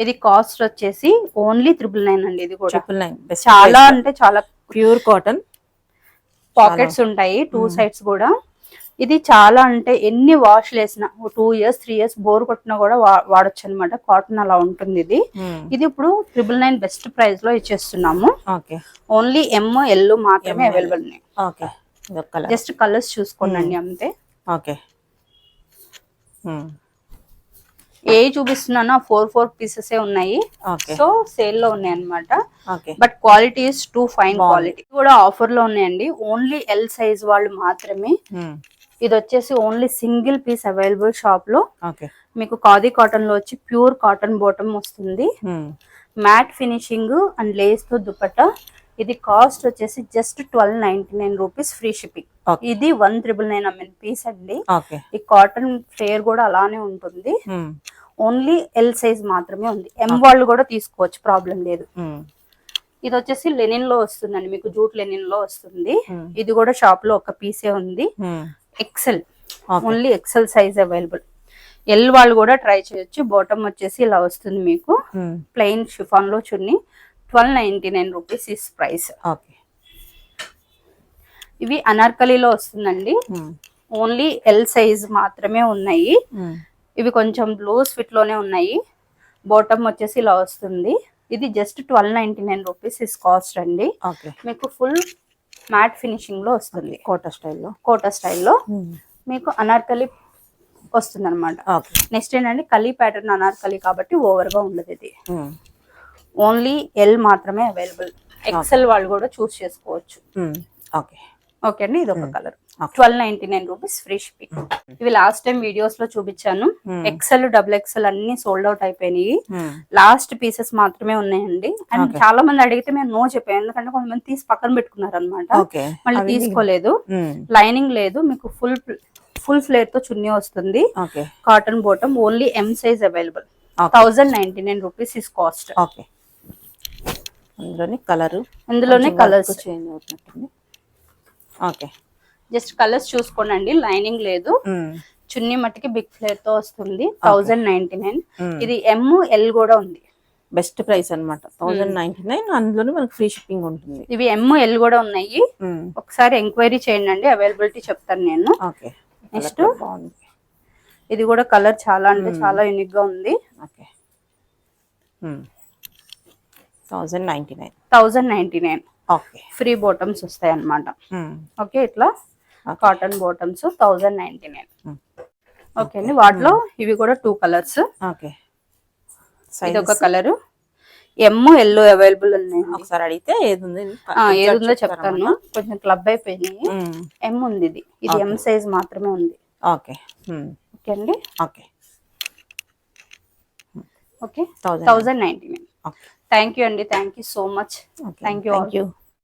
ఇది కాస్ట్ వచ్చేసి ఓన్లీ 999 అండి. ఇది కూడా 999 బెస్ట్. చాలా అంటే చాలా ప్యూర్ కాటన్. పాకెట్స్ ఉంటాయి 2 సైడ్స్ కూడా. ఇది చాలా అంటే ఎన్ని వాష్ వేసినా 2 ఇయర్స్ 3 ఇయర్స్ బోర్ కొట్టినా కూడా వాడొచ్చు అనమాట. కాటన్ అలా ఉంటుంది ఇది. ఇది ఇప్పుడు 999 బెస్ట్ ప్రైస్ లో ఇచ్చేస్తున్నాము. ఓకే. ఓన్లీ ఎమ్ ఎల్ మాత్రమే అవైలబుల్ ఉన్నాయి. ఓకే. ఇదొక కలర్. జస్ట్ కలర్స్ చూసుకోండి అంతే. ఓకే. ఏ చూపిస్తున్నానో 4 పీసెస్ ఉన్నాయి. ఓకే. సో సేల్ లో ఉన్నాయి అన్నమాట. Okay. But quality is too fine quality. కూడా ఆఫర్ లో ఉన్నాయండి. ఓన్లీ ఎల్ సైజ్ వాళ్ళు మాత్రమే. ఇది వచ్చేసి only single piece available shop లో. ఓకే. మీకు ఖాదీ కాటన్ లో వచ్చి ప్యూర్ కాటన్ బాటమ్ వస్తుంది. మ్యాట్ ఫినిషింగ్ అండ్ లేస్ తో దుపట్టా. ఇది కాస్ట్ వచ్చేసి జస్ట్ 1299 రూపీస్ ఫ్రీ షిప్పింగ్. ఇది 1999 పీస్ అండి. ఈ కాటన్ ఫ్లేర్ కూడా అలానే ఉంటుంది. ఓన్లీ ఎల్ సైజ్ మాత్రమే ఉంది. ఎం వాళ్ళు కూడా తీసుకోవచ్చు, ప్రాబ్లం లేదు. ఇది వచ్చేసి లెనిన్ లో వస్తుందండి. మీకు జూట్ లెనిన్ లో వస్తుంది. ఇది కూడా షాప్ లో ఒక పీసే ఉంది. XL, only XL size available. L వాళ్ళు కూడా ట్రై చేయొచ్చు. బాటమ్ వచ్చేసి ఇలా వస్తుంది మీకు. ప్లెయిన్ షిఫాన్ లో చున్నీ. 1299 రూపీస్ ఇస్ ప్రైస్. ఇవి అనార్కలీలో వస్తుందండి. ఓన్లీ ఎల్ సైజ్ మాత్రమే ఉన్నాయి. ఇవి కొంచెం లూజ్ ఫిట్ లోనే ఉన్నాయి. బాటమ్ వచ్చేసి ఇలా వస్తుంది. ఇది జస్ట్ 1299 రూపీస్ ఇస్ కాస్ట్ అండి. మీకు ఫుల్ మ్యాట్ ఫినిషింగ్ లో వస్తుంది. కోటా స్టైల్లో మీకు అనార్కలి వస్తుంది అనమాట. నెక్స్ట్ ఏంటంటే కలీ ప్యాటర్న్ అనార్కలి కాబట్టి ఓవర్ గా ఉండదు. ఇది ఓన్లీ ఎల్ మాత్రమే అవైలబుల్. ఎక్సెల్ వాళ్ళు కూడా చూస్ చేసుకోవచ్చు. ఓకే అండి. ఇది ఒక కలర్. 1299 rupees free shipping. ఇవి లాస్ట్ టైం వీడియోస్ లో చూపించాను. ఎక్సెల్ డబుల్ ఎక్సెల్ అన్ని సోల్డ్ అవుట్ అయిపోయినాయి. లాస్ట్ పీసెస్ మాత్రమే ఉన్నాయండి. అండ్ చాలా మంది అడిగితే మేము నో చెప్పాము. ఎందుకంటే కొంతమంది తీసి పక్కన పెట్టుకున్నారు అనమాట. మళ్ళీ తీసుకోలేదు. లైనింగ్ లేదు. మీకు ఫుల్ ఫ్లేర్ తో చున్నీ వస్తుంది. Cotton bottom. Only M size available. 1099 rupees is cost. ఇందులోనే కలర్స్ చేంజ్ అవుతున్నట్టుంది. ఓకే. జస్ట్ కలర్స్ చూసుకోండి. లైనింగ్ లేదు. చున్నీ మట్టికి బిగ్ ఫ్లేర్ తో వస్తుంది. 1099. ఇది ఎం ఎల్ కూడా ఉంది. బెస్ట్ ప్రైస్ అన్నమాట. 1099. అందులోనే మనకి ఫ్రీ షిప్పింగ్ ఉంటుంది. ఇవి ఎం ఎల్ కూడా ఉన్నాయి. ఒకసారి ఎంక్వైరీ చేయండి. అవైలబిలిటీ చెప్తాను నేను. నెక్స్ట్ ఇది కూడా కలర్ చాలా అంటే చాలా యూనిక్ గా ఉంది. 1099. ఫ్రీ బాటమ్స్ వస్తాయి అన్నమాట. ఓకే. ఇట్లా కాటన్ బాటమ్స్ 1099. ఓకే అండి. వాటిలో ఇవి కూడా 2 కలర్స్. ఇది ఒక కలర్. ఎమ్ ఎల్లో అవైలబుల్ ఉన్నాయి. ఒకసారి అడిగితే ఏది ఉందో చెప్తాను. కొంచెం క్లబ్ అయిపోయినాయి. ఎం ఉంది. ఇది ఎం సైజ్ మాత్రమే ఉంది. ఓకే అండి. ఓకే 1099. థ్యాంక్ యూ అండి. Thank you so much. Thank you.